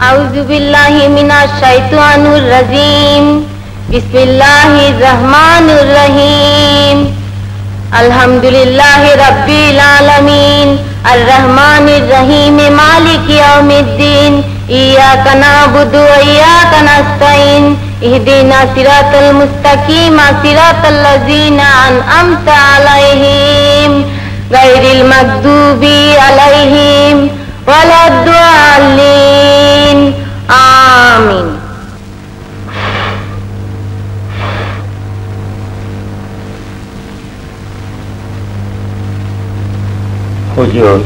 আউযু বিল্লাহি মিনাশ শাইতানির রাজিম। বিসমিল্লাহির রহমানির রহিম। আলহামদুলিল্লাহি রাব্বিল আলামিন আর রহমানির রহিম মালিকি ইয়াউমিদ্দিন ইয়াকা না'বুদু ওয়া ইয়াকা নাস্তাইন ইহদিনা সিরাতাল মুস্তাকিম সিরাতাল লাযিনা আন'আমতা আলাইহিম গায়রিল মাগদুবি আলাইহিম ওয়ালাদ-দাল্লিন। আমিন। হুজুর,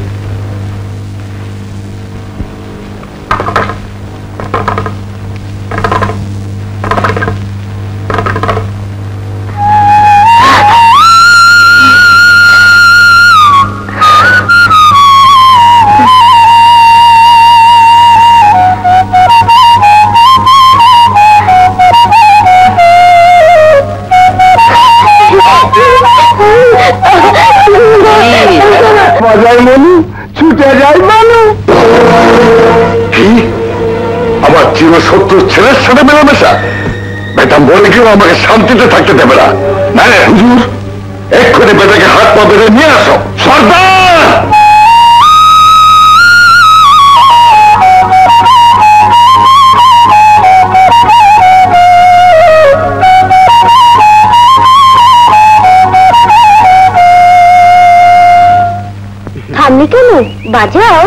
ছুটে যাই মানু কি আমার চিরশত্রুর ছেলের সাথে মেলামেশা? বেটা বলে কেউ আমাকে শান্তিতে থাকতে দেবে না। না হুজুর, এক্ষুনি বেটাকে হাত পা বেঁধে নিয়ে আসো। সর্দার! থামনি কেন? বাজাও।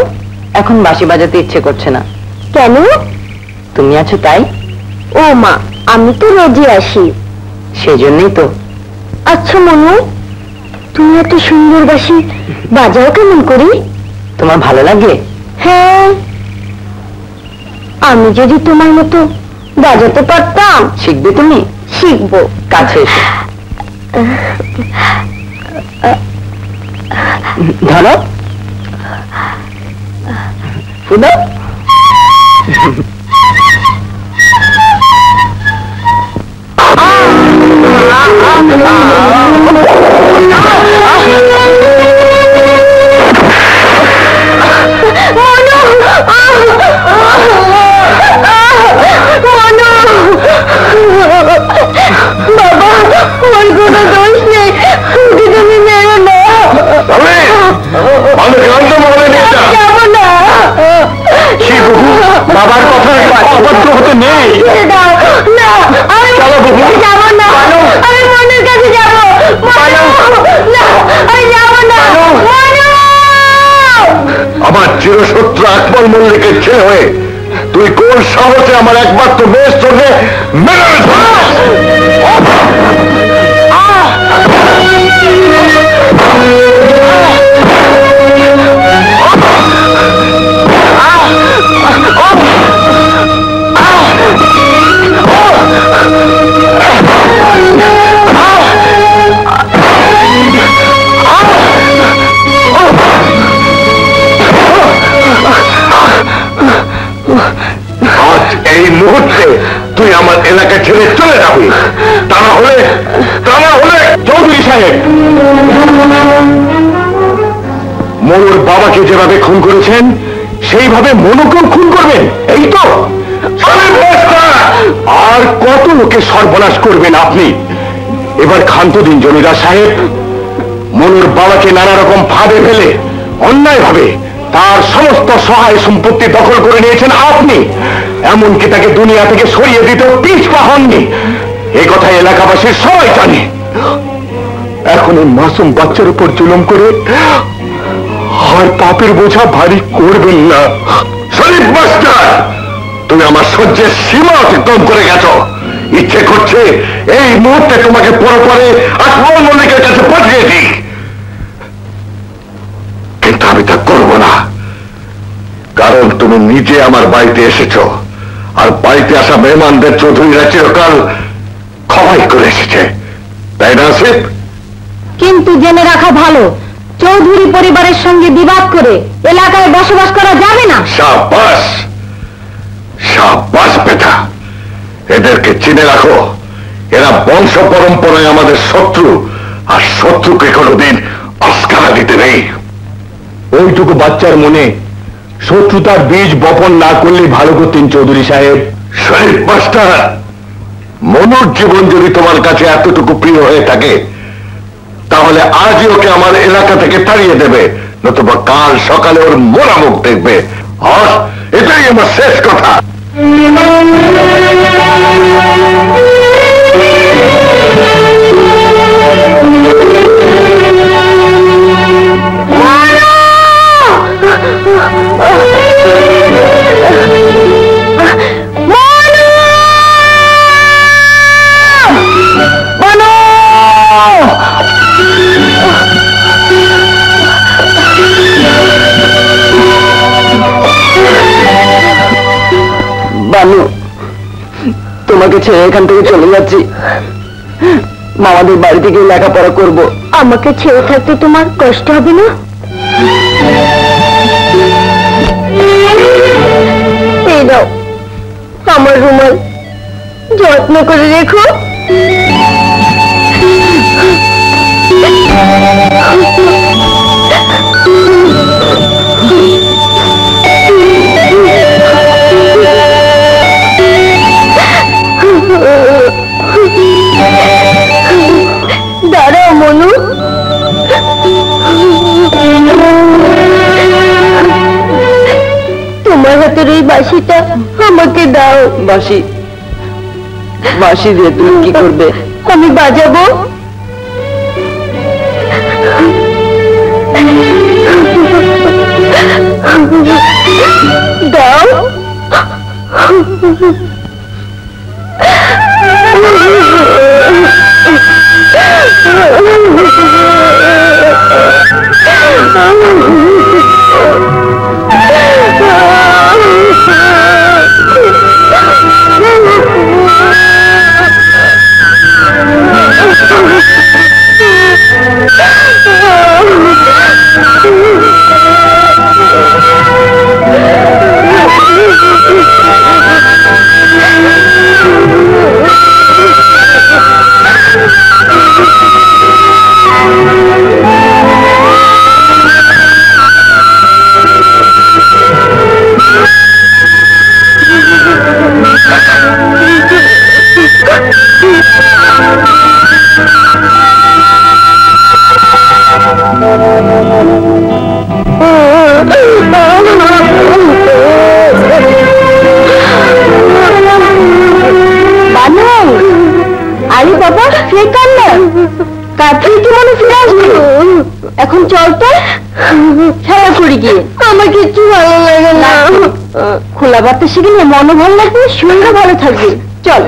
এখন বাঁশি বাজাতে ইচ্ছে করছে না। কেন? তুমি আছো তাই। ও মা, আমি তো রোজই আসি। সেজন্যই তো। আচ্ছা মনু, তুমি এত সুন্দর বাঁশি বাজাও কেমন করি? তোমার ভালো লাগে? হ্যাঁ, আমি যদি তোমার মতো বাজাতে পারতাম। শিখবে তুমি? শিখবো। কাছে এসো। ধরো ফুদো। বাবা, ওর কোনো দোষ নেই, ওকে তুমি মেরো না। যাবো না। বাবার কথা অবাধ্য হতে নেই। না, আমি যাবো না। আমি মনের কাছে যাবো। না, আমি যাবো না। আমার চিরশত্রু আকবর মল্লিকের ছেলে হয়ে তুই কোন সাহসে আমার একমাত্র মেয়ের সঙ্গে মেরে এই মুহূর্তে তুই আমার এলাকা ছেড়ে চলে যাবি। তা না হলে চৌধুরী সাহেব, মনুর বাবাকে যেভাবে খুন করেছেন সেইভাবে মনুকেও খুন করবেন, এই তো? আর কত লোকে সর্বনাশ করবেন আপনি? এবার ক্ষান্ত দিন জমিদার সাহেব। মনুর বাবাকে নানা রকম ফাঁদে ফেলে অন্যায় ভাবে তার সমস্ত সহায় সম্পত্তি দখল করে নিয়েছেন আপনি। এমনকি তাকে দুনিয়া থেকে সরিয়ে দিতে পিছপা হননি। এ কথা এলাকাবাসীর সবাই জানে। এখন এই মাসুম বাচ্চার উপর জুলুম করে আর পাপের বোঝা ভারী করবেন না। শরীফ মাস্টার, তুমি আমার সহ্যের সীমা অতিক্রম করে গেছো। ইচ্ছে করছে এই মুহূর্তে তোমাকে পরপরে আকবর মল্লিকের কাছে পাঠিয়ে দিই, কিন্তু আমি তা করব না। কারণ তুমি নিজে আমার বাড়িতে এসেছো, আর বাড়িতে আসা মেহমানদের চৌধুরীরা চিরকাল ক্ষমাই করে এসেছে, তাই না আসিফ? কিন্তু জেনে রাখা ভালো, চৌধুরী পরিবারের সঙ্গে বিবাদ করে এলাকায় বসবাস করা যাবে না। শাবাশ শাবাশ বেটা, এদেরকে চিনে রাখো। এরা বংশ পরম্পরায় আমাদের শত্রু, আর শত্রুকে কোনোদিন আস্কারা দিতে নেই। ওইটুকু বাচ্চার মনে শত্রুতার বীজ বপন না করলে ভালো করতেন চৌধুরী সাহেব। শরীফ মাস্টার, মনুর জীবন যদি তোমার কাছে এতটুকু প্রিয় হয়ে থাকে তাহলে আজই ওকে আমার এলাকা থেকে তাড়িয়ে দেবে, নতুবা কাল সকালে ওর মোরা মুখ দেখবে। আর এটাই আমার শেষ কথা। বানু, তোমাকে ছেড়ে এখান থেকে চলে যাচ্ছি। মামাদের বাড়িতে গিয়ে লেখাপড়া করব। আমাকে ছেড়ে থাকতে তোমার কষ্ট হবে না? এই দাও আমার রুমাল, যত্ন করে রেখো। দাঁড়াও মনু, তোমার হাতের ওই বাঁশিটা আমাকে দাও। বাঁশি? বাঁশি দিয়ে তুমি কি করবে? আমি বাজাবো। দাও। আরে বাবা, সে কান্না কাছে কি মনে ফিরে আসবে? এখন চল তো খেলা করি গিয়ে। আমার কিছু ভালো লাগে না। খোলা বাতাসে গেলে মনও ভালো লাগবে, শরীরও ভালো থাকবে। চল।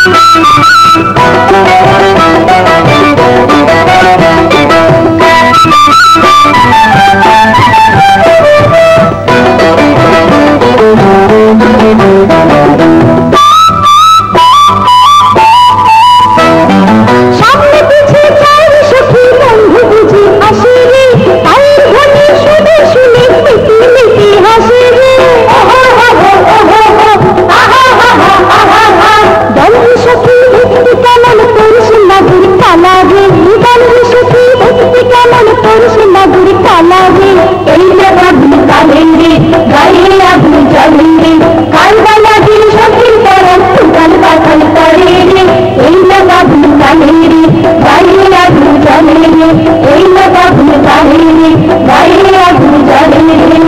সামনে পিছে চাই সখী বন্ধু বুঝি আসে রে, তাইর ধ্বনি শুনে শুনে মিটি মিটি হাসে রে। বন্ধু সখী দেখতে কেমন তোর সোনাগুড়ি কালা রে, বন্ধু সখী দেখতে কেমন তোর সোনাগুড়ি কালা রে। এই যে আগুন কালে রে, গায়ে আগুন জ্বলে রে, কালবা লাগিল সখীর পরম উগাল বাগাল করে রে। এই যে আগুন কালে রে, গায়ে আগুন জ্বলে রে, এই যে আগুন কালে রে, গায়ে আগুন জ্বলে রে।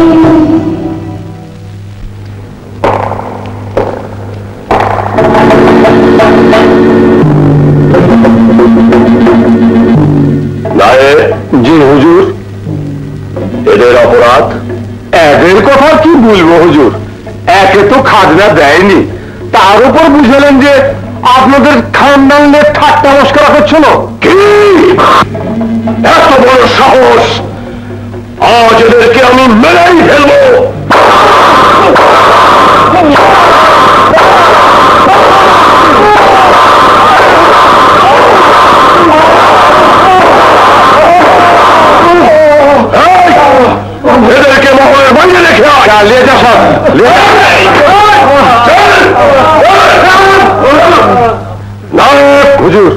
নায়েব। জি হুজুর। এদের অপরাধ? এদের কথা কি বলবো হুজুর, একে তো খাজনা দেয়নি, তার উপর বুঝলেন যে আপনাদের খানদানের ঠাট্টা মস্করা করছিল। কি এত বড় সাহস! আজ এদেরকে আমি মেরেই ফেলবো। এদেরকে মহলের বাইরে রেখে নিয়ে যা সব। হুজুর,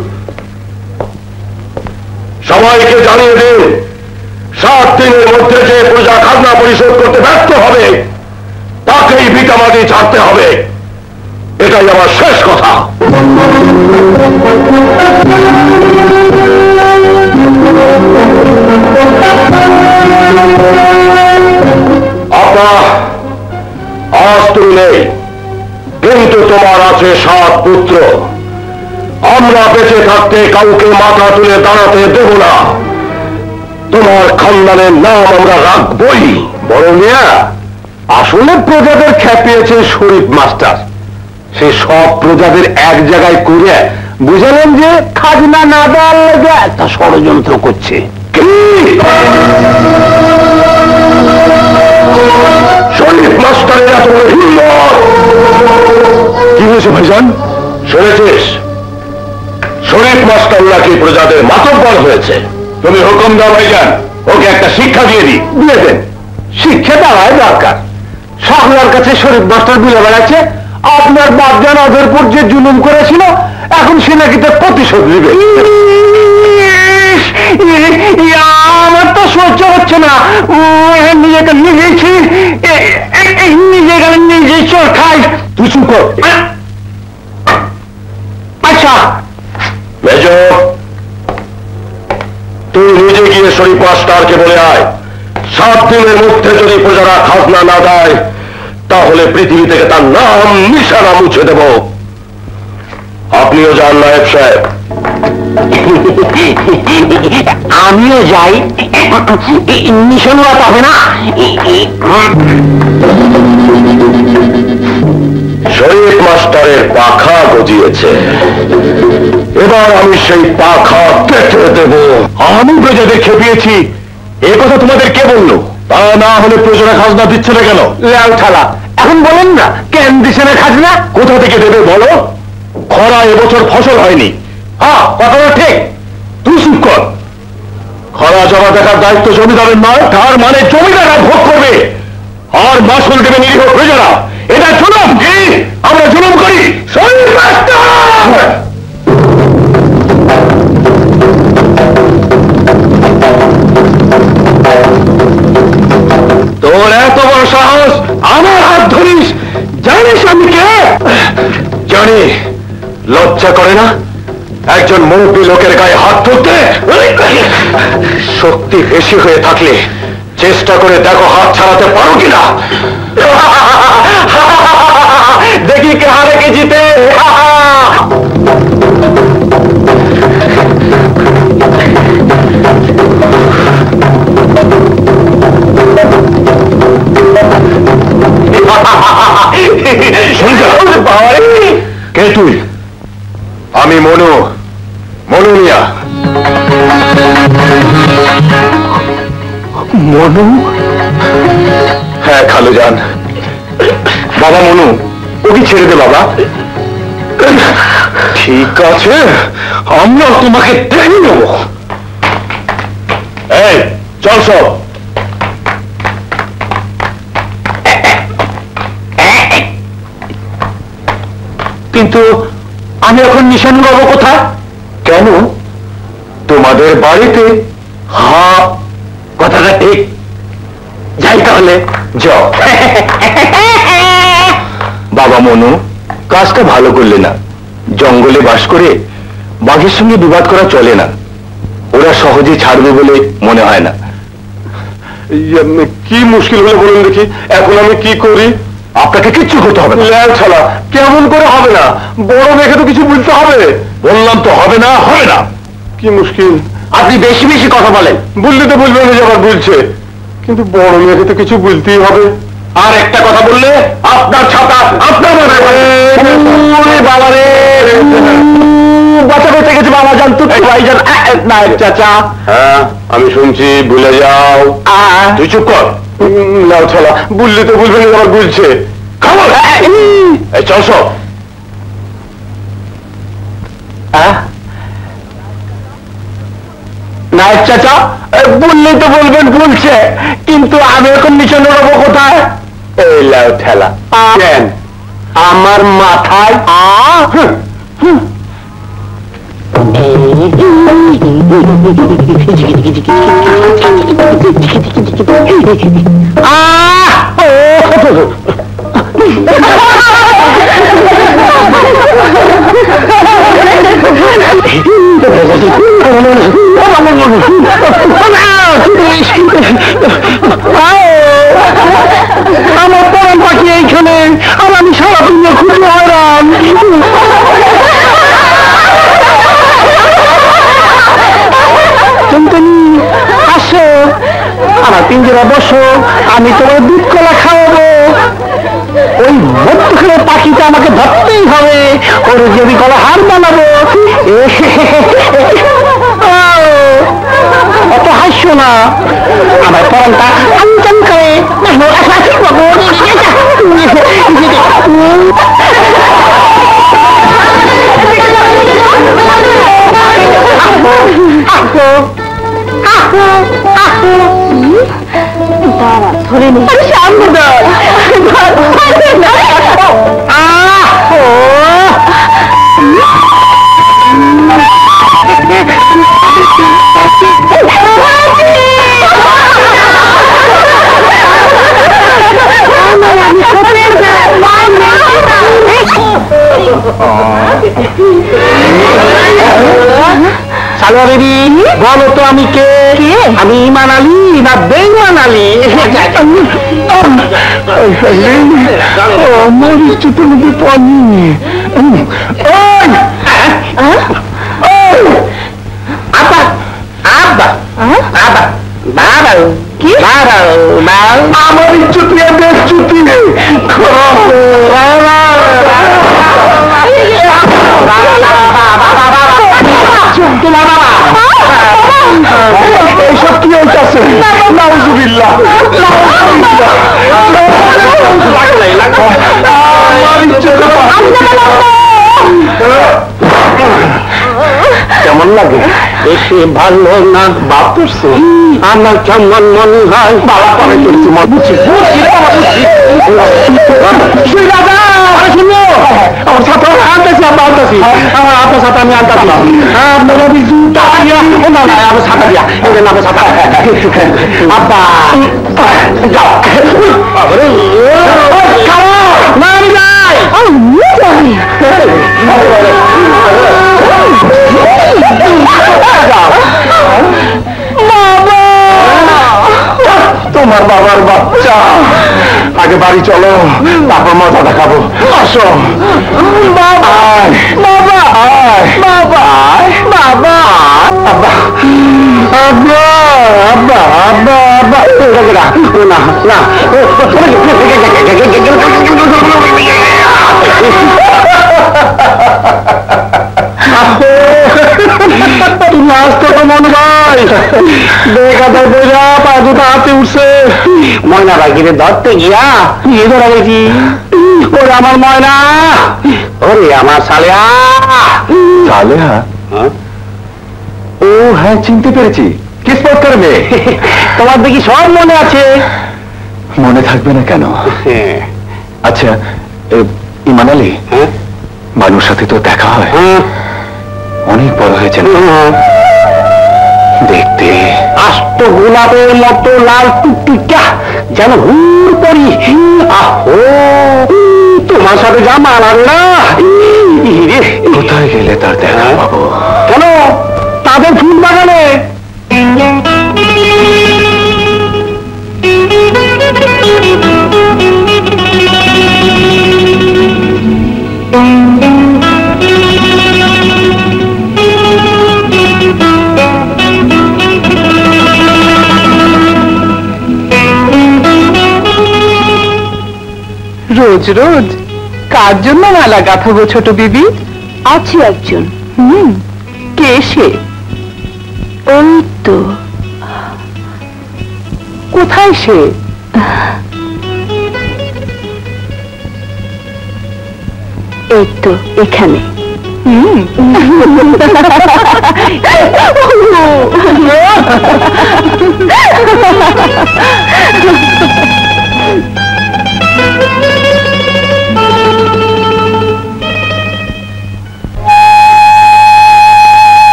সবাইকে জানিয়ে দিন 7 দিনের মধ্যে যে প্রজা খাজনা পরিশোধ করতে ব্যর্থ হবে তাকেই ভিটামাটি ছাড়তে হবে। এটাই আমার শেষ কথা। আপা, আজ তুমি নেই, কিন্তু তোমার আছে 7 পুত্র। আমরা বেঁচে থাকতে কাউকে মাথা তুলে দাঁড়াতে দেব না। তোমার খানদানের নাম আমরা রাখবই। বড় মিয়া, আসলে প্রজাদের খেপিয়েছে শরীফ মাস্টার। সে সব প্রজাদের এক জায়গায় করে বুঝলেন যে খাজনা না দেওয়ার লেগে একটা ষড়যন্ত্র করছে। কি শরীফ মাস্টারের এত বড় হিম্মত! কি হয়েছে ভাইজান? শুনেছিস শরীফ মাস্টার নাকি প্রজাদের মাতব্বর হয়েছে? তুমি হুকুম দাও ভাইজান, ওকে একটা শিক্ষা দিয়ে দেন। শিক্ষা দেওয়াই দরকার। শাহলার কাছে শরীফ মাস্টার বিলে বেড়াচ্ছে আপনার বাপজান অধরপুর যে জুলুম করেছিল, এখন সে নাকি তার প্রতিশোধ নেবে। আমার তো সহ্য হচ্ছে না। নিজেকে নিজেছি, নিজে গেলে নিজে চোর খাই। তুই চুপ কর। আচ্ছা মেজর, তুই নিজে গিয়ে শরীফ মাস্টারকে বলে আয় 7 দিনের মধ্যে যদি প্রজারা খাজনা না দেয় তাহলে পৃথিবী থেকে তার নাম নিশানা মুছে দেব। আপনিও যান নায়েব সাহেব। আমিও যাই, নিশানা পাবে না। শরীফ মাস্টারের পাখা গজিয়েছে, এবার আমি সেই পাখা কেটে দেব। আমি প্রজাদের খেপিয়েছি, এ কথা তোমাদের কে বললো? তা না হলে প্রজারা খাজনা দিচ্ছে না কেন? লাউ ঠালা, এখন বলেন না কেন দিচ্ছে না খাজনা? কোথা থেকে দেবে বলো? খরা এবছর ফসল হয়নি। হ্যাঁ, কথাটা ঠিক। তুই চুপ কর। খরা জমা দেখার দায়িত্ব জমিদারের নয়, তার মানে জমিদাররা ভোগ করবে আর মাসুল দেবে নিরীহ প্রজারা। এটা জুলুম। কি আমরা জুলুম করি? শরীফ মাস্টার! তোর এত বড় সাহস, আমার হাত ধরিস? জানিস আমি কে? জানি। লজ্জা করে না একজন মুরব্বী লোকের গায়ে হাত তুলতে? শক্তি বেশি হয়ে থাকলে চেষ্টা করে দেখো হাত ছাড়াতে পারো কিনা। দেখি কে হারে কে জিতে। কে তুই? মনু, মনু মিয়া। মনু? হ্যাঁ খালুজান। বাবা মনু, ওকে ছেড়ে দে বাবা। ঠিক আছে, আমরা তোমাকে দেখে নেব। এই চল সব। কিন্তু আমি এখন নিশান পাবো কোথায়? কেন? তোমাদের বাড়িতে। হ্যাঁ, কথাটা ঠিক। যাই তাহলে, যাও। বাবা মনু, কাজটা ভালো করলে না। জঙ্গলে বাস করে বাঘের সঙ্গে বিবাদ করা চলে না। ওরা সহজে ছাড়বে বলে মনে হয় না। কি মুশকিল হলে বলুন দেখি, এখন আমি কি করি? আপনাকে কিচ্ছু করতে হবে না। ছাড়া কেমন করে হবে না? বড় মেয়েকে তো কিছু বলতে হবে। বললাম তো হবে না, হবে না। কি মুশকিল? আপনি বেশি বেশি কথা বলেন। বললে তো বলবেন যে আবার বলছে, কিন্তু বড় মেয়েকে তো কিছু বলতেই হবে। আর একটা কথা বললে আপনার ছাতা আপনার বাবা রে, বাঁচা বেঁচে গেছে বাবা। জানতো ভাইজান নায়ক চাচা। হ্যাঁ আমি শুনছি, ভুলে যাও। তুই চুপ কর। নাও ছাড়া, বললে তো বলবেন আবার বলছে। চল সব। নায়ক চাচা, বললে তো বলবেন বলছে, কিন্তু আমি এখন নিশানে রবো কোথায়? এই লাও ঠেলা। কেন? আমার মাথায়। আমার পরম পাখি এইখানে, আর আমি সারা দুনিয়া খুঁজে হয়রান। আসো আমার পিঞ্জরা বসো, আমি তোমার দুধ কলা খাওয়াবো। ওই মধ্যখানে পাখিটা আমাকে ধরতেই হবে, ওর যদি কলা হার বানাবো। অত হাসছো না, আমার পরমটা আনচান করে। ধরে নি সামনে ধর। সালোয়া বেবি, বলো তো আমি কে? আমি ইমান আলী না বেঈমান আলী? মরিচ তুমি পানি। আব্বা আব্বা আব্বা বাবা কি? আমার ইচ্ছুতি বেশ চুতি। এইসব কি হইতেছে? নাউজুবিল্লাহ। কেমন লাগে? বেশি ভালো না ভাবতেছি, আমার কেমন মনে হয় বাবা করে চলছি মনে হচ্ছে। আমার ছাত্র আনতেছি, আমরা আনতেছি, আমার আপনার সাথে আমি আনতেছি। আপনার আমার ছাতা দিয়া আমার ছাতা। আব্বা যাও না, আমি যাই। তোমার বাবার বাচ্চা, আগে বাড়ি চলো, তারপর মজা দেখাবো। আসো বাবা, বাবা, বাবা, বাবা, আব্বা, আব্বা, আব্বা, আব্বা, আব্বা, না না, বেকাতার বইরা পা দুটো হাতে উঠছে। ময়না বাকিরে ধরতে গিয়া নিয়ে ধরা গেছি। ওরে আমার ময়না, ওরে আমার সালেহা। সালেহা? ও হ্যাঁ, চিনতে পেরেছি। কিসমতকার মেয়ে। তোমার দেখি সব মনে আছে। মনে থাকবে না কেন? আচ্ছা, ইমান আলী, মানুষ সাথে তো দেখা হয়, অনেক বড় হয়েছে দেখতে। আস্ত গোলাপের মতো লাল টুকটুকা, যেন হুড় পড়ি। আহো, তোমার সাথে যা মানাবে না। কোথায় গেলে তার দেখা পাবো? কেন, তাদের ফুল বাগানে। রোজ রোজ কার জন্য মালা গাঁথাবো ছোট বিবি? আছে একজন। কে সে? ওই তো। কোথায় সে? এই তো এখানে।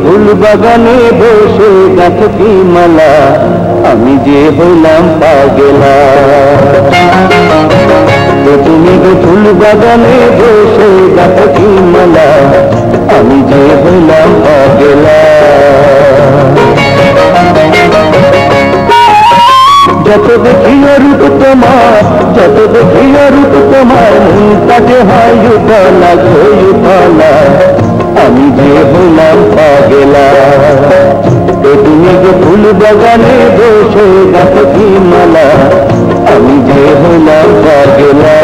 ফুল বাগানে বসে গাছটি মালা, আমি যে হইলাম পাগেলা। তুমি গো ফুল বাগানে বসে গাছটি মালা, আমি যে হইলাম পাগেলা। যত দেখি রূপ তোমার, যত দেখি রূপ তোমার, মনটা যে হয় উতলা গো উতলা, আমি যে হইলাম পাগেলা। তুমি যে ফুল বাগানে বসে গাছটি মালা, আমি যে হইলাম পাগেলা।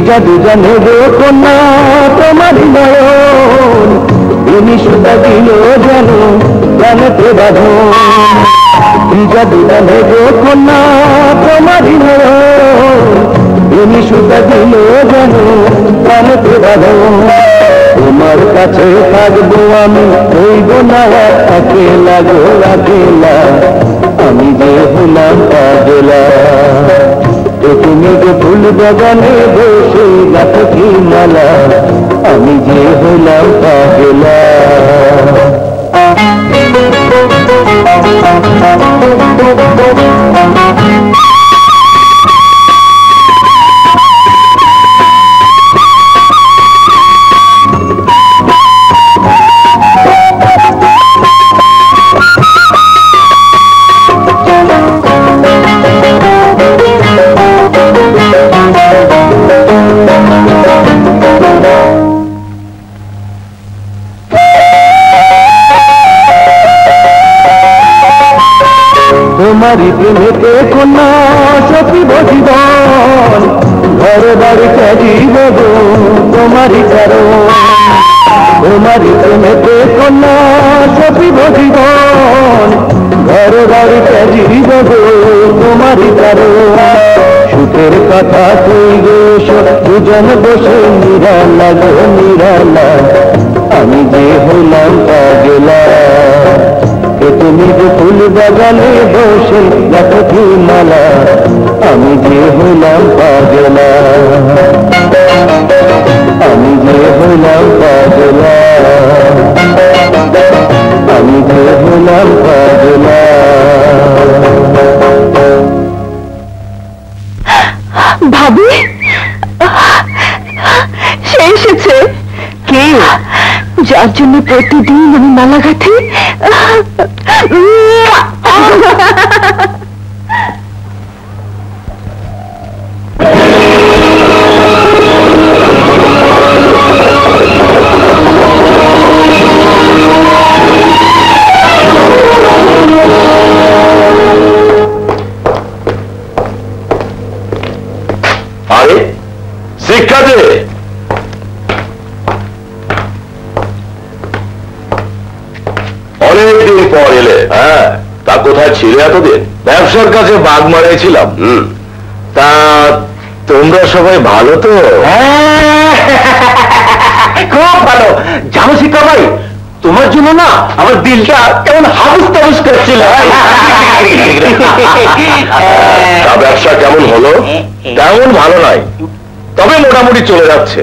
জাদু জানে গো কন্যা তোমার নয়ন, তুমি সুতা দিল যেন জানতে বাঁধন। জাদু জানে গো কন্যা তোমার নয়ন, তুমি সুতা দিল যেন জানতে বাঁধন। তোমার কাছে থাকবো আমি, হইব না একেলা গো একেলা, আমি যে হলাম পাগলা। তুমি যে ফুল বাগানে বসে গাছটি মালা, আমি যে হলাম পাগলা। তোমারি প্রেমেতে কন্যা সখিব জীবন, ঘর বাড়ি চারিব গো তোমারি কারণ। তোমারি প্রেমেতে কন্যা সখিব জীবন, ঘর বাড়ি চারিব গো তোমারি কারণ। সুখের কথা কইব দুজন বসে নিরালা গো নিরালা, আমি যে হলাম পাগলা। তুমি যে ফুল বাগানে বসে গাঁথি মালা আমি যে হইলাম পাগলা আমি যে হইলাম পাগলা আমি যে হইলাম পাগলা ভাবি সে এসেছে কে যার জন্য প্রতিদিন আমি মালা গাঁথি আরে শিক্ষা দে অনেকদিন পর এলে। হ্যাঁ, তা কোথায় ছিলে এতদিন? ব্যবসার কাছে বাগ মারিয়েছিলাম। তা তোমরা সবাই ভালো তো? খুব ভালো। জানো শিক্ষা ভাই, তোমার জন্য না আমার দিলটা কেমন হাউস তাউস করছিল। তা ব্যবসা কেমন হলো? তেমন ভালো নয়, তবে মোটামুটি চলে যাচ্ছে।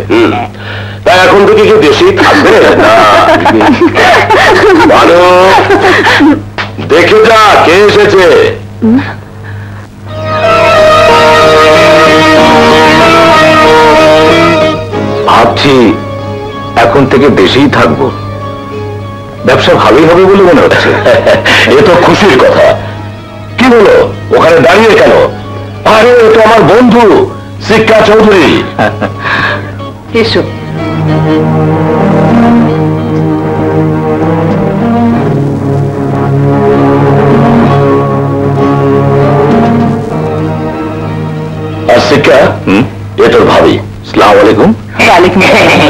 তা এখন থেকে কি দেশেই থাকবে না? ভালো, দেখে যা কে এসেছে। ভাবছি এখন থেকে দেশেই থাকবো, ব্যবসা ভালোই হবে বলে মনে হচ্ছে। এ তো খুশির কথা। কি হলো ওখানে দাঁড়িয়ে কেন? আরে ও তো আমার বন্ধু শিক্ষা চৌধুরী। এসো। আর শিক্ষা, এ তোর ভাবি। আসসালামু আলাইকুম। ওয়ালাইকুম আসসালাম।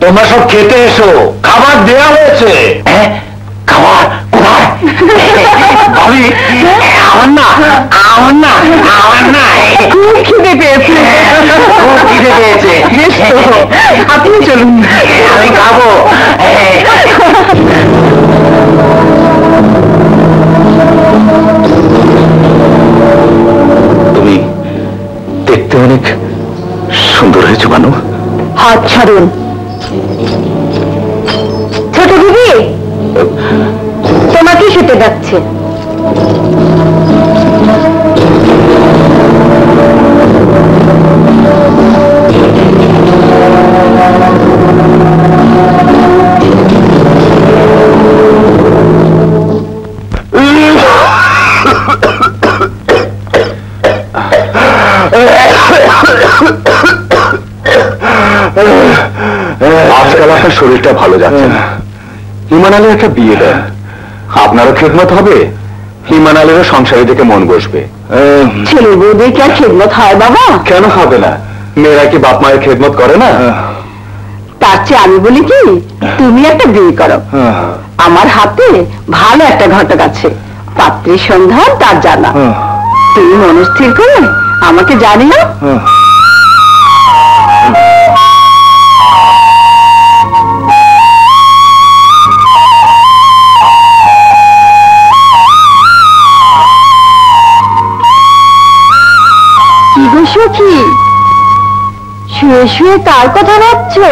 তোমরা সব খেতে এসো, খাবার দেয়া হয়েছে। খাবার কোথায়? ভাবি, আমার না আমার না আমার না খুব খিদে পেয়েছে। খুব খিদে পেয়েছে। বেশ তো, আপনি চলুন। আমি খাবো। তুমি দেখতে অনেক সুন্দর হয়েছো বানু। হাত ছাড়ুন। ছোট দিদি তোমাকে শুতে যাচ্ছে। আজকাল আপনার শরীরটা ভালো যাচ্ছে না। ইমান আলীর একটা বিয়ে দেন, আপনারও খেদমত হবে, ইমান আলীরও সংসারে থেকে মন বসবে। ছেলে বউদের কি আর খেদমত হয় বাবা? কেন হবে না? মেয়েরা কি বাপ মায়ের খেদমত করে না? তার চেয়ে আমি বলি কি, তুমি একটা বিয়ে করো। আমার হাতে ভালো একটা ঘটক আছে, পাত্রীর সন্ধান তার জানা। তুমি মনস্থির করে আমাকে জানিও। কি গো সখী, শুয়ে শুয়ে কার কথা ভাবছো?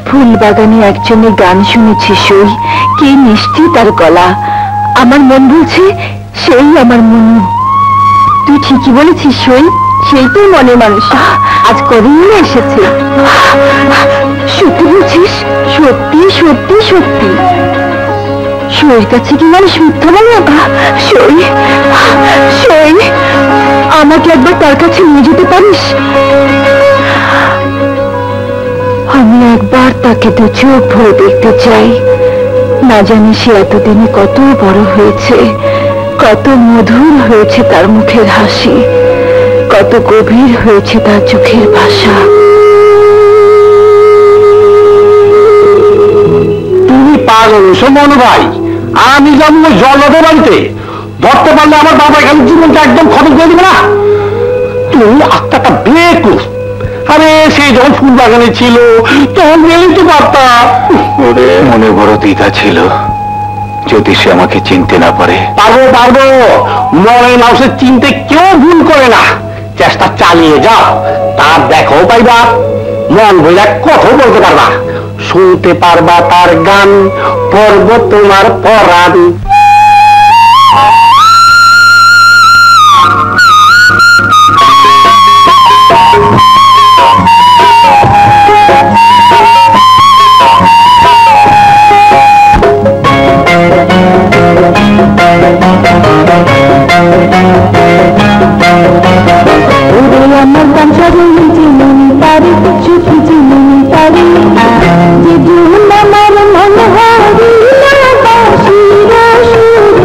ফুল বাগানে একজনের গান শুনেছি সই, কি মিষ্টি তার গলা। আমার মন বলছে সেই আমার মনু। তুই ঠিকই বলেছিস সই, সেই তুই মনের মানুষ। আজ কদিন এসেছে। সত্যি বলছিস? সত্যি সত্যি সত্যি। সইর কাছে কি মানুষ মিথ্যা বলে? সই সই, আমাকে একবার তার কাছে নিয়ে যেতে পারিস? আমি একবার তাকে দু চোখ ভরে দেখতে চাই। না জানি সে এতদিনে কত বড় হয়েছে, কত মধুর হয়েছে তার মুখের হাসি, কত গভীর হয়েছে তার চোখের ভাষা। তুমি পাগল মনু ভাই, আমি যাবো জল্লাদের বাড়িতে, ধরতে পারলে আমার বাবা এখানে জীবনটা একদম খতম করে দিবে না। তুমি আত্মাটা বেকুফ। আরে সেই যখন ফুল বাগানে ছিল তখন গেলেই তো পারতাম। মনে বড় দ্বিধা ছিল, যদি সে আমাকে চিনতে না পারে। পারবো পারবো, মনের মানুষের চিনতে কেউ ভুল করে না। চেষ্টা চালিয়ে যাও, তার দেখো পাইবা, মন বইলা কথা বলতে পারবা, শুনতে পারবা তার গান, পর্ব তোমার পরাণ। আমার গান সরুন চিনুনি তারি, সুখী চিনুনি তারি, যে জীবন আমার মন হারি না বাসির সুরে।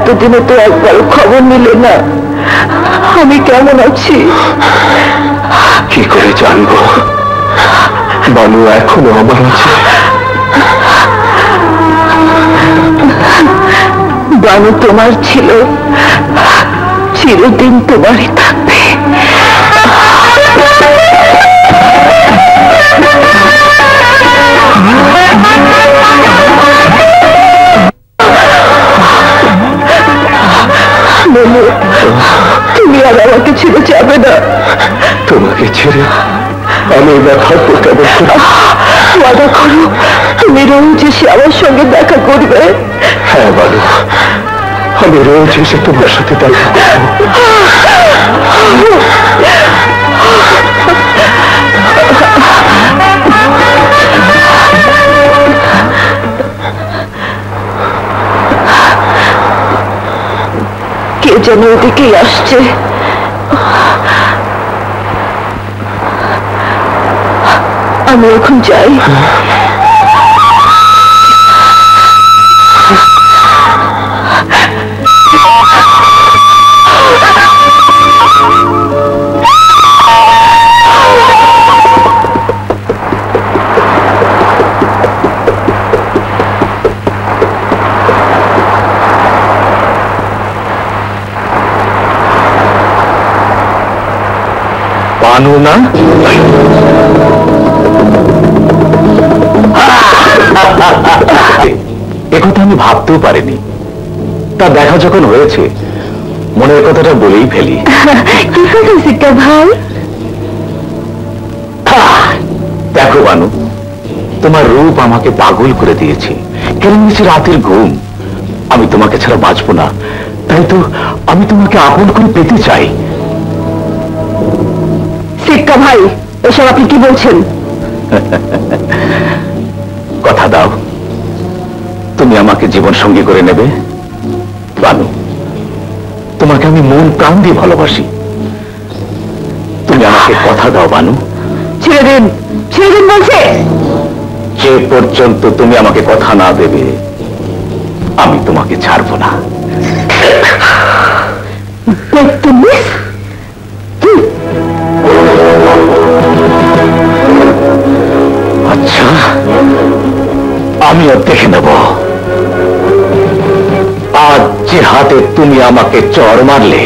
এতদিনে তো একবারও খবর নিলে না আমি কেমন আছি। কি করে জানবো বানু এখনো আমার আছে? বানু তোমার ছিল, চিরদিন তোমারই থাকবে। তুমি আর আমাকে ছেড়ে যাবে না? তোমাকে ছেড়ে আমি এবার থাকবো কেমন করে? ওয়াদা করো তুমি রোজ এসে আমার সঙ্গে দেখা করবে। হ্যাঁ বানু, আমি রোজ এসে তোমার সাথে দেখা করবো। কে যেন ওদিকেই আসছে। আমি এখন যাই। বানু না? একথা আমি ভাবতেও পারিনি। তা দেখা যখন হয়েছে মনের কথাটা বলেই ফেলি। কি কথা সিক্কা ভাই? দেখো বানু, তোমার রূপ আমাকে পাগল করে দিয়েছে, কেন নিচে রাতের ঘুম। আমি তোমাকে ছাড়া বাঁচবো না, তাই তো আমি তোমাকে আপন করে পেতে চাই। সিক্কা ভাই, এসব আপনি কি বলছেন? কথা দাও তুমি আমাকে জীবন সঙ্গী করে নেবে। বানু, তোমাকে আমি মন প্রাণ দিয়ে ভালোবাসি। তুমি আমাকে কথা দাও বানু। ছেড়ে দিন, ছেড়ে দিন বলছে। যে পর্যন্ত তুমি আমাকে কথা না দেবে আমি তোমাকে ছাড়বো না। আচ্ছা, আমিও দেখে নেব আজ যে হাতে তুমি আমাকে চড় মারলে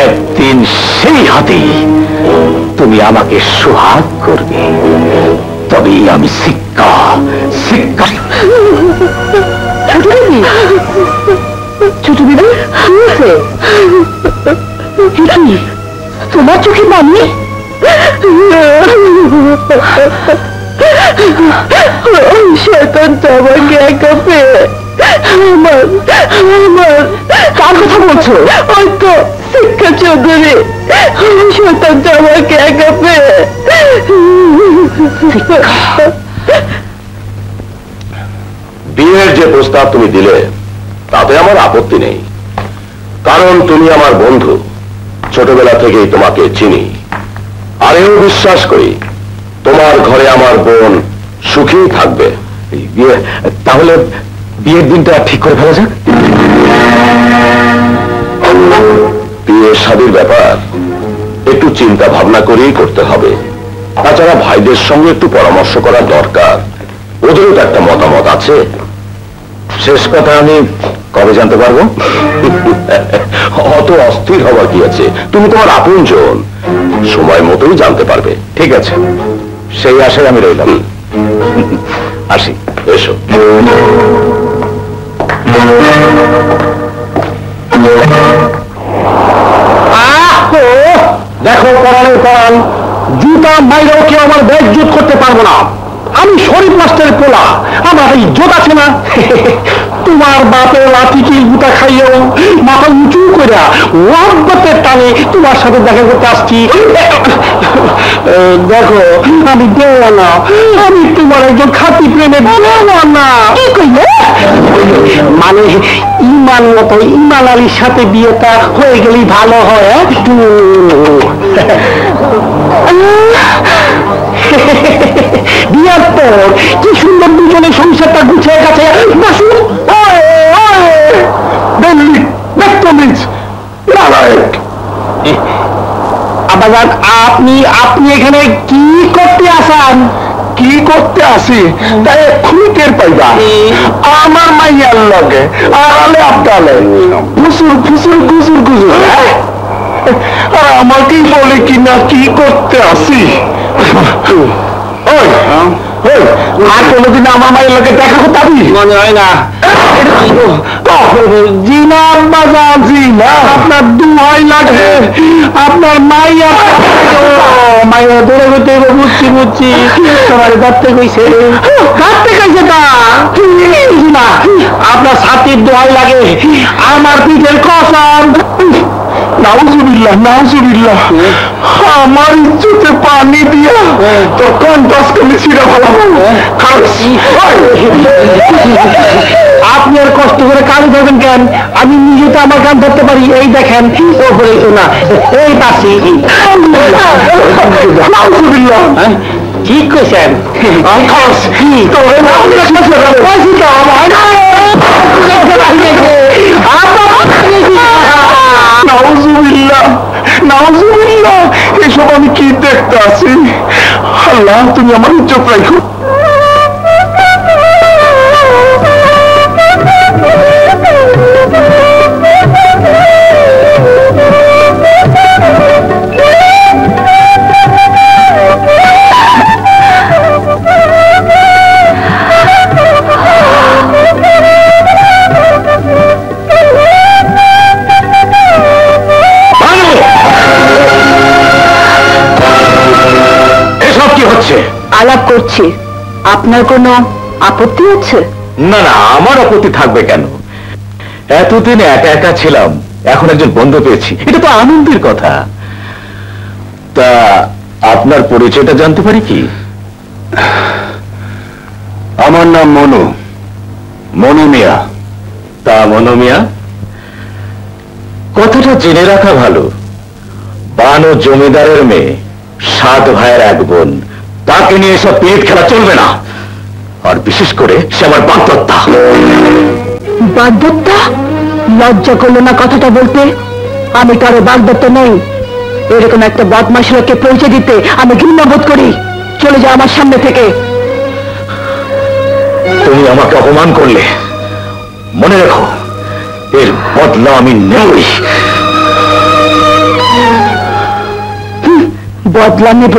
একদিন সেই হাতেই তুমি আমাকে সোহাগ করবে। তবেই আমি সিক্কা সিক্কা। ছোট দিদি, কি হয়েছে? তোমার চোখে পানি? শয়তানটা আমাকে একা পেয়ে আমার কার কথা বলছো? ওই তো শিক্ষা চৌধুরী, শয়তানটা আমাকে একা পেয়ে। বিয়ের যে প্রস্তাব তুমি দিলে তাতে আমার আপত্তি নেই, কারণ তুমি আমার বন্ধু, ছোটবেলা থেকেই তোমাকে চিনি। আর এও বিশ্বাস করি তোমার ঘরে আমার বোন সুখেই থাকবে। তাহলে বিয়ের দিনটা ঠিক করে ফেলা যাক। বিয়ের শাদীর ব্যাপার একটু চিন্তা ভাবনা করেই করতে হবে। তাছাড়া ভাইদের সঙ্গে একটু পরামর্শ করা দরকার, ওদেরও তো একটা মতামত আছে। শেষ কথা আমি কবে জানতে পারবো? অত অস্থির হওয়ার কি আছে, তুমি তোমার আপনজন, সময় মতোই জানতে পারবে। ঠিক আছে, সেই আশায় আমি রইলাম। আসি, এসো। দেখো পরাণের পরাণ, জুতা মাইরাও কেউ আমার ব্যাগ জুত করতে পারবো না। আমি শরীফ মাস্টারের পোলা, আমার এই জোত আছে না। তোমার বাপের লাঠি কি জুতা খাইয়েও মাথা উঁচু করে ওয়াব্বতের টানে তোমার সাথে দেখা করতে আসছি। দেখো আমি দেওয়ানা, আমি তোমার একজন খাঁটি প্রেমে দেওয়ানা। কি কইলে? মানে ইমান মতো ইমান আলীর সাথে বিয়েটা হয়ে গেলেই ভালো হয়। বিয়ার পর কি সুন্দর দুজনে সংসারটা গুছিয়ে গেছে। আপনি আপনি এখানে কি করতে আসেন? কি করতে আসি তাই এক্ষুনি টের পাইবা। আমার মাইয়ার লগে আড়ালে আবডালে ফুসুর ফুসুর গুজুর গুজুর, আর আমাকেই বলে কিনা কি করতে আসি। ওই ওই, আর কোনোদিন আমার মায়ের লোকে দেখা করতে পাবি? মনে হয় না। জি না বাজা, জি না, আপনার দুহাই লাগে, আপনার মাইয়া মাইয়া ধরে করতে বুঝছি বুঝছি তোমার কাঁদতে কইছে, কাঁদতে কইছে তা না, আপনার ছাতির দোহাই লাগে, আমার পিঠের কসম। নাউজুবিল্লাহ নাউজুবিল্লাহ, আমার ইজ্জতে পানি দিয়া তোর কন্টাস করে ছিঁড়ে ফেলাবো। আপনি আর কষ্ট করে কান ধরবেন কেন? আমি নিজে তো আমার কান ধরতে পারি। এই দেখেন ওপরে তো না, এই পাশে। নাউজুবিল্লাহ, ঠিক কইছেন। নাউজুবিল্লাহ নাউজুবিল্লাহ, এসব আমি কি দেখতে আছি? আল্লাহ তুমি আমার ইজ্জত রাখো। আলাপ করছি, আপনার কোনো আপত্তি আছে? না না, আমার আপত্তি থাকবে কেন? এতদিন একা একা ছিলাম, এখন একজন বন্ধু পেয়েছি, এটা তো আনন্দের কথা। তা আপনার পরিচয়টা জানতে পারি কি? আমার নাম মনু, মনু মিয়া। তা মনু মিয়া, কথাটা জেনে রাখা ভালো, বানু জমিদারের মেয়ে, 7 ভাইয়ের এক বোন, তাকে নিয়ে সব পেট খেলা চলবে না। আর বিশেষ করে সে আমার বাগদত্তা। বাগদত্তা? লজ্জা করলো না কথাটা বলতে? আমি কারো বাগদত্তা নই। এরকম একটা বদমাশ লোককে পরিচয় দিতে আমি ঘৃণা বোধ করি। চলে যাও আমার সামনে থেকে। তুমি আমাকে অপমান করলে, মনে রেখো এর বদলা আমি নেবই। বদলা নেব?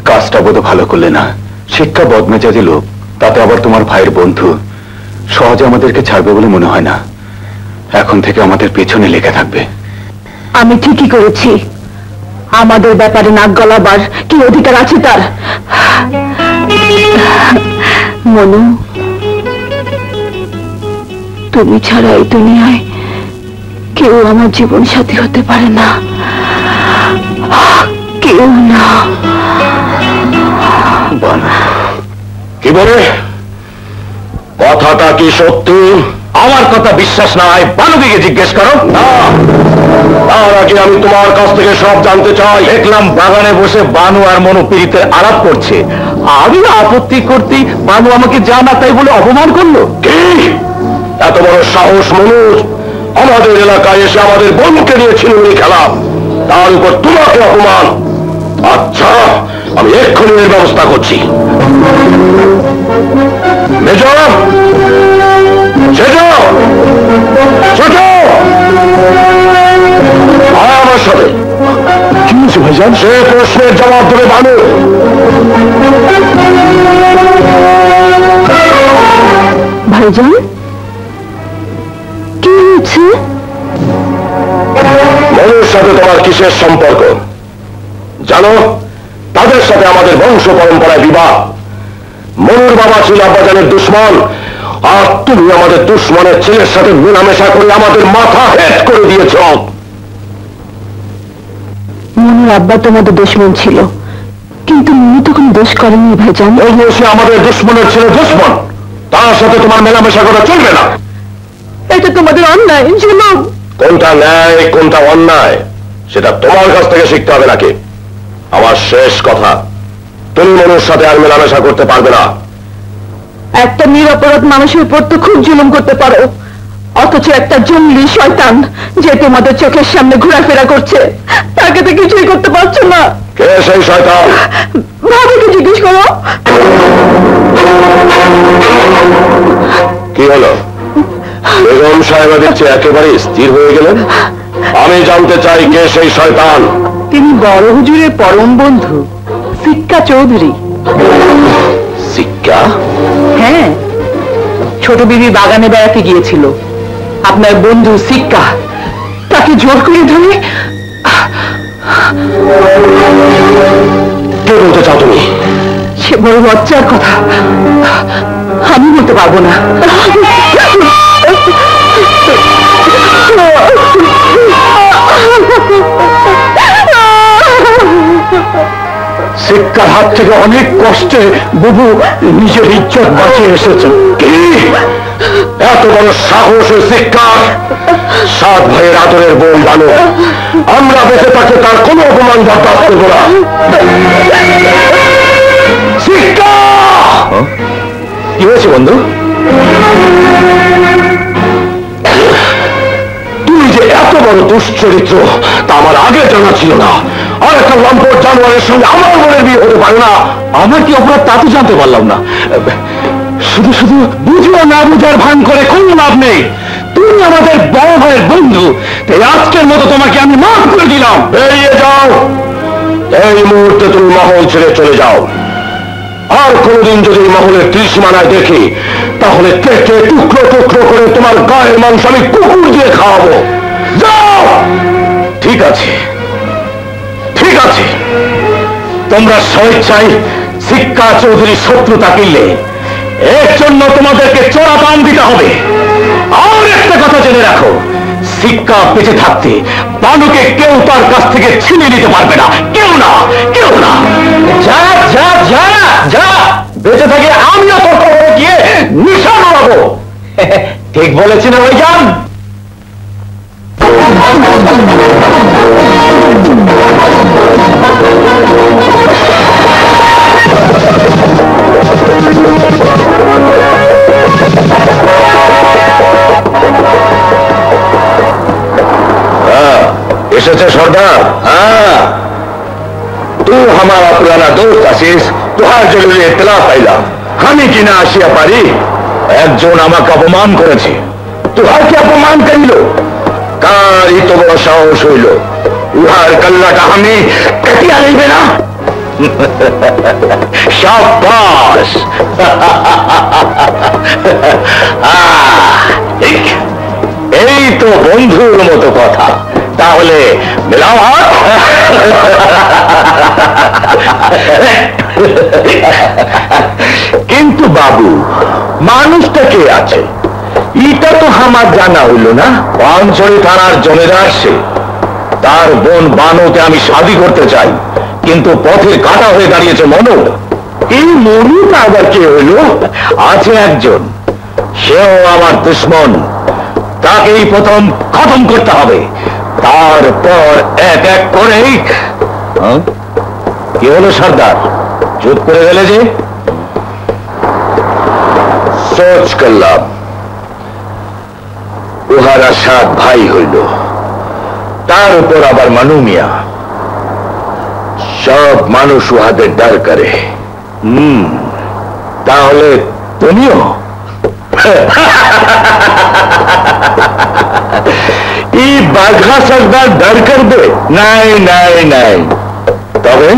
কাজটা বোধ ভালো করলে না। শিক্ষা বদমেজাজি লোক, তাতে আবার তোমার ভাইয়ের বন্ধু, সহজে আমাদেরকে ছাড়বে বলে মনে হয় না। এখন থেকে আমাদের পেছনে লেগে থাকবে। আমি ঠিকই করেছি। আমাদের ব্যাপারে নাক গলাবার কি অধিকার আছে তার? মনু, তুমি ছাড়া এই দুনিয়ায় কেউ আমার জীবন সাথী হতে পারে না, কেউ না। কি বলে? কথাটা কি সত্যি? আমার কথা বিশ্বাস না হয় বানুদিকে জিজ্ঞেস করো। তার আগে আমি তোমার কাছ থেকে সব জানতে চাই। দেখলাম বাগানে বসে বানু আর মনু পীড়িতের আলাপ করছে, আমি আপত্তি করতে বানু আমাকে জানা তাই বলে অপমান করলো। কি এত বড় সাহস মনুর? আমাদের এলাকায় এসে আমাদের বন্ধুকে নিয়ে ছিনিমিনি খেলা, তার উপর তোমাকে অপমান। আচ্ছা, আমি এক্ষুনি এর ব্যবস্থা করছি। মেজর, আমার সাথে কি হয়েছে ভাইজান? সে প্রশ্নের জবাব দেবে বানু। ভাইজান, কি হয়েছে? মনুর সাথে তোমার কিসের সম্পর্ক জানো? তাদের সাথে আমাদের বংশ পরম্পরায় বিবাহ। মনুর বাবা ছিল আব্বাজানের দুশ্মন, আর তুমি আমাদের দুশ্মনের ছেলের সাথে মেলামেশা করে আমাদের মাথা হেট করে দিয়েছ। মনুর আব্বা তোমাদের দুশ্মন ছিল, কিন্তু মনু তো কোনো দোষ করেনি ভাইজান। সে আমাদের দুশ্মনের ছেলে দুশ্মন, তার সাথে তোমার মেলামেশা করা চলবে না। এটা তোমাদের অন্যায় জুলুম। কোনটা ন্যায় কোনটা অন্যায় সেটা তোমার কাছ থেকে শিখতে হবে নাকি? আমার শেষ কথা, তুমি মনুর সাথে আর মেলামেশা করতে পারবে না। একটা নিরপরাধ মানুষের উপর তো খুব জুলুম করতে পারো, অথচ একটা জঙ্গলি শয়তান যে তোমাদের চোখের সামনে ঘোরাফেরা করছে তাকে তো কিছুই করতে পারছো না। কে সেই শয়তান? ভাবিকে জিজ্ঞেস করো। কি হলো? বেগম সাহেবা দেখছে একেবারে স্থির হয়ে গেলেন। আমি জানতে চাই কে সেই শয়তান। তিনি বড় হুজুরের পরম বন্ধু সিক্কা চৌধুরী। সিক্কা? হ্যাঁ, ছোট বিবি বাগানে বেড়াতে গিয়েছিল। আপনার বন্ধু সিক্কা তাকে জোর করে ধরে। কে বলতে চাও তুমি? সে বড় লজ্জার কথা, আমি বলতে পারবো না। সিক্কার হাত থেকে অনেক কষ্টে বুবু নিজের ইজ্জত বাঁচিয়ে এসেছেন। কি এত বড় সাহস ওই সিক্কার? 7 ভাইয়ের আদরের বোন জানো, আমরা বেঁচে থাকলে তার কোনো অপমান বরদাস্ত করবো না। সিক্কা! কি হয়েছে বন্ধু? তুই যে এত বড় দুশ্চরিত্র তা আমার আগে জানা ছিল না। আর একটা লম্পট জানোয়ারের সঙ্গে আমার বোনের বিয়ে হতে পারে না। আমার কি অপরাধ তা তো জানতে পারলাম না। শুধু শুধু বুঝিও না বুঝার ভান করে কোনো লাভ নেই। তুমি আমাদের বড় ভাইয়ের বন্ধু, তাই আজকের মতো তোমাকে আমি মাফ করে দিলাম। বেরিয়ে যাও, এই মুহূর্তে তুমি মহল ছেড়ে চলে যাও। আর কোনদিন যদি এই মহলের ত্রিসীমানায় দেখি তাহলে কেটে টুকরো টুকরো করে তোমার গায়ের মাংস আমি কুকুর দিয়ে খাওয়াবো। যাও। ঠিক আছে, ঠিক আছে, তোমরা স্বেচ্ছায় সিক্কা চৌধুরীর শত্রুতা কিনলে এর জন্য তোমাদেরকে চড়া দাম দিতে হবে। আর একটা কথা জেনে রাখো, সিক্কা বেঁচে থাকতে বানুকে কেউ তার কাছ থেকে ছিনিয়ে নিতে পারবে না। কেউ না, কেউ না। যা যা যা যা, বেঁচে থাকে আমিও তোর খবরে গিয়ে নিশান উড়াবো। ঠিক বলেছেন ভাইজান। এসেছে সর্দার। হ্যাঁ, তুই আমার পুরানা দোস্ত আছিস, তোহার জরুরি ইতলা পাইলাম। আমি কিনা আসিয়া পারি? একজন আমাকে অপমান করেছে। তোহার কি অপমান করিল? কার এত বড় সাহস হইল উহার কাল্লাটা আমি কাটিয়া লইবে না? শাবাশ! এই তো বন্ধুর মতো কথা। তাহলে মেলাও হাত। কিন্তু বাবু, মানুষটা কে আছে এটা তো আমার জানা হইল না। পাঞ্চড়ি থানার জমিদার সে। তার বোন বানুকে আমি শাদী করতে চাই, কিন্তু পথের কাটা হয়ে দাঁড়িয়েছে মনু। এই মনুটা আবার কে হইল? আছে একজন, সেও আমার দুশ্মন। তাকেই প্রথম খতম করতে হবে, তারপর এক এক করে। কি হলো সর্দার, চুপ করে গেলে যে? সোচ করলাম, উহারা 7 ভাই হইল, তার উপর আবার মানু মিয়া। সব মানুষ উহাদের ডার করে। তাহলে তুমিও? এই বাঘা সর্দার ডার করবে? নাই নাই নাই। তবে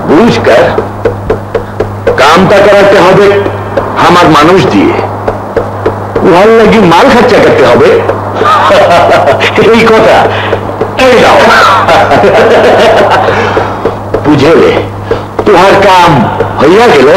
বুঝ কর, কামটা করাতে হবে আমার মানুষ দিয়ে, উহার লাগি মাল খরচা করতে হবে। এই কথা এই দাও, বুঝলে? তোমার কাম হইয়া গেল।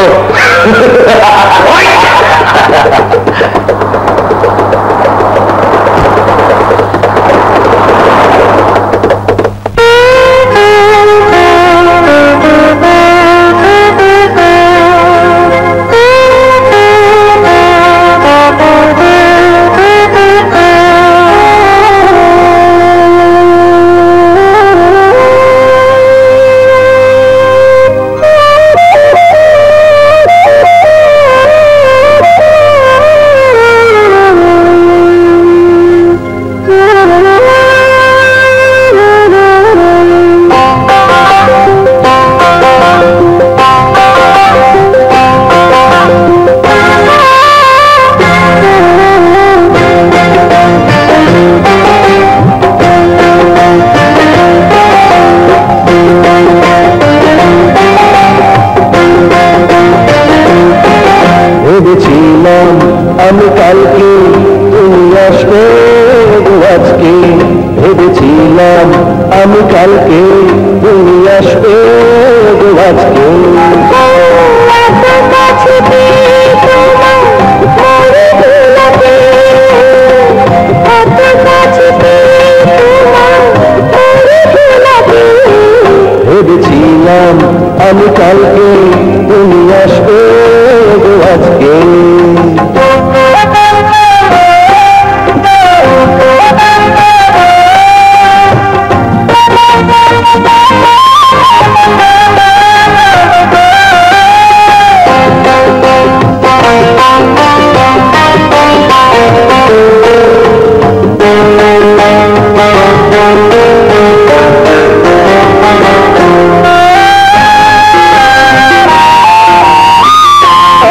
কালকে তুমি আসবে গো আজকে ভেবেছিলাম আমি কালকে তুমি আসবে গো আজকে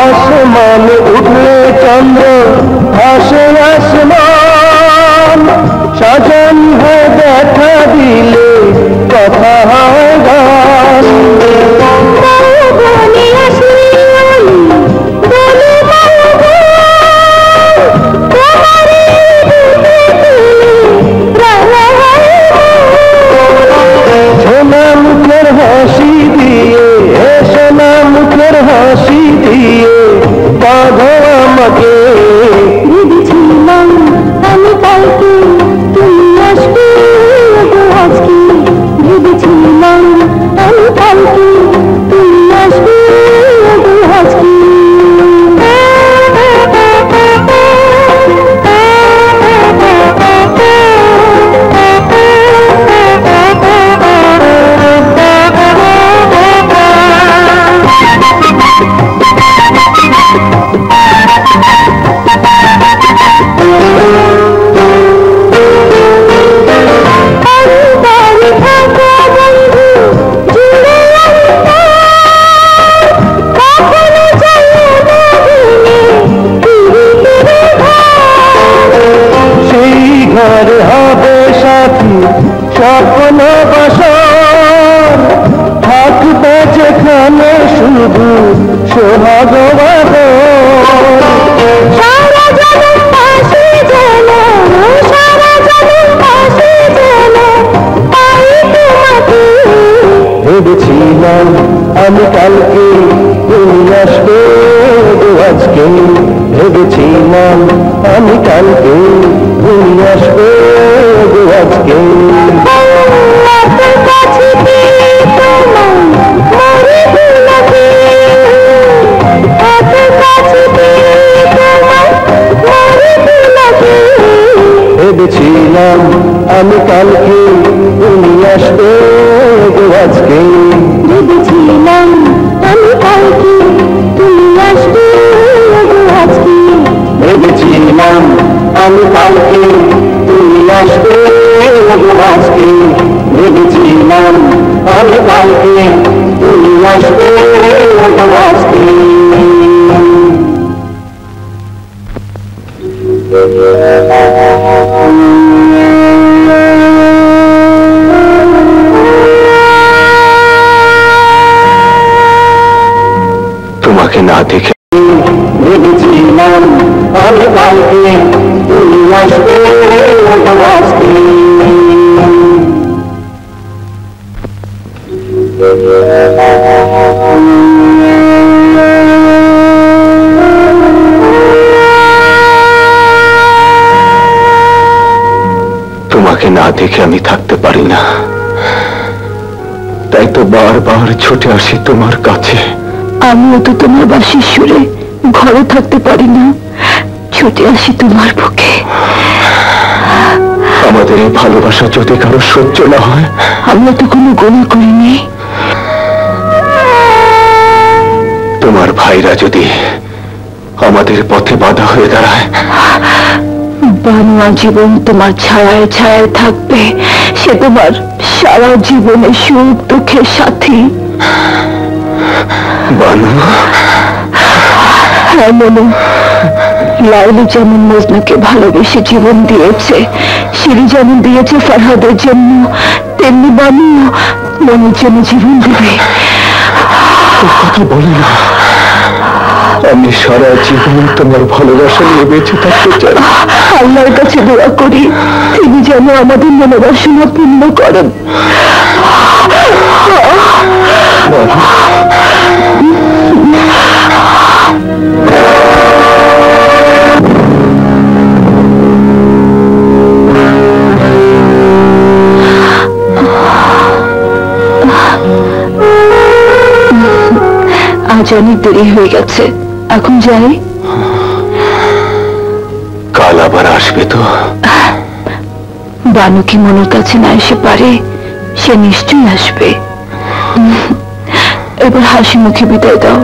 আসমানে উঠলে চন্দ্র ভাসে আসমান সাজান হয়ে দেখা দিলে কথা হয় গান সোনা মুখের হাসি দিয়ে সোনা মুখের হাসি দিয়ে বাঁধো আমাকে ভেবেছিলাম আমি কালকে তুমি আসবে আজকে ভেবেছিলাম আমি কালকে তুমি আসবে আজকে ঘরে হবে সাথী স্বপ্ন বাসর থাকবে যেখানে শুধু সোহাগ সারা জীবন পাশে যেন সারা জীবন পাশে যেন পাই তোমাকে ভেবেছিলাম আমি কালকে তুমি আসবে গো আজকে ভেবেছিলাম আমি কালকে তুমি আসবে গো আজকে ভেবেছিলাম আমি কালকে তুমি আসবে গো আজকে ভেবেছিলাম আমি কালকে তুমি আসবে আজকে ভেবেছিলাম আমি কালকে তুমি আসবে আজকে ভেবেছিলাম আমি কালকে তুমি আসবে আজকে তোমাকে না দেখে ভেবেছিলাম আমি কালকে তুমি আসবে আজকে তোমাকে না দেখে আমি থাকতে পারি না, তাই তো বারবার ছুটে আসি তোমার কাছে। আমিও তো তোমার বাঁশির সুরে ঘরে থাকতে পারি না, ছুটে আসি তোমার বুকে। আমাদের এই ভালোবাসা যদি কারো সহ্য না হয়, আমরা তো কোনো গুনাহ করিনি। তোমার ভাইরা যদি আমাদের পথে বাধা হয়ে দাঁড়ায়, বানোয়া জীবন তোমার ছায়ায় ছায়ায় থাকবে, সে তোমার সারা জীবনে সুখ দুঃখের সাথী। বানু, হ্যাঁ মনু, লাইলি যেমন মজনুকে ভালোবেসে জীবন দিয়েছে, শিরি যেমন দিয়েছে ফরহাদের জন্য, তেমনি বানু মনুর জন্য জীবন দেবে। কথা বলে না। আমি সারা জীবন তোমার ভালোবাসা নিয়ে বেঁচে থাকতে চাই। আল্লাহর কাছে দোয়া করি তিনি যেন আমাদের মনোবাসনা পূর্ণ করেন। আজ অনেক দেরি হয়ে গেছে, এখন যাই। কাল আবার আসবে তো? বানু কি মনের কাছে না এসে পারে? সে নিশ্চয়ই আসবে। এবার হাসি মুখে বিদায় দাও।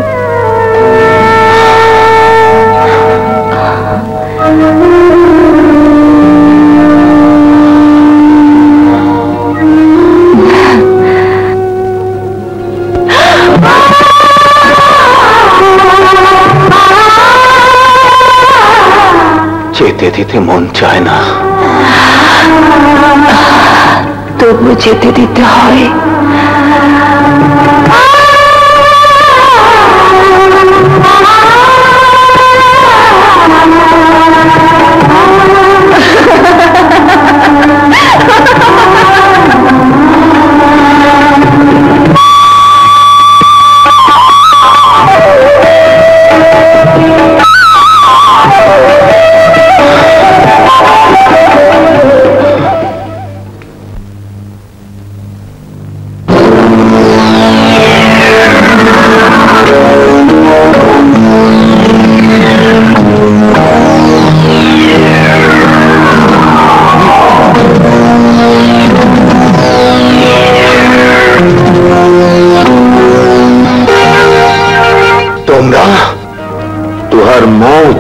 যেতে দিতে মন চায় না, তবু যেতে দিতে হয়। तुहार मौत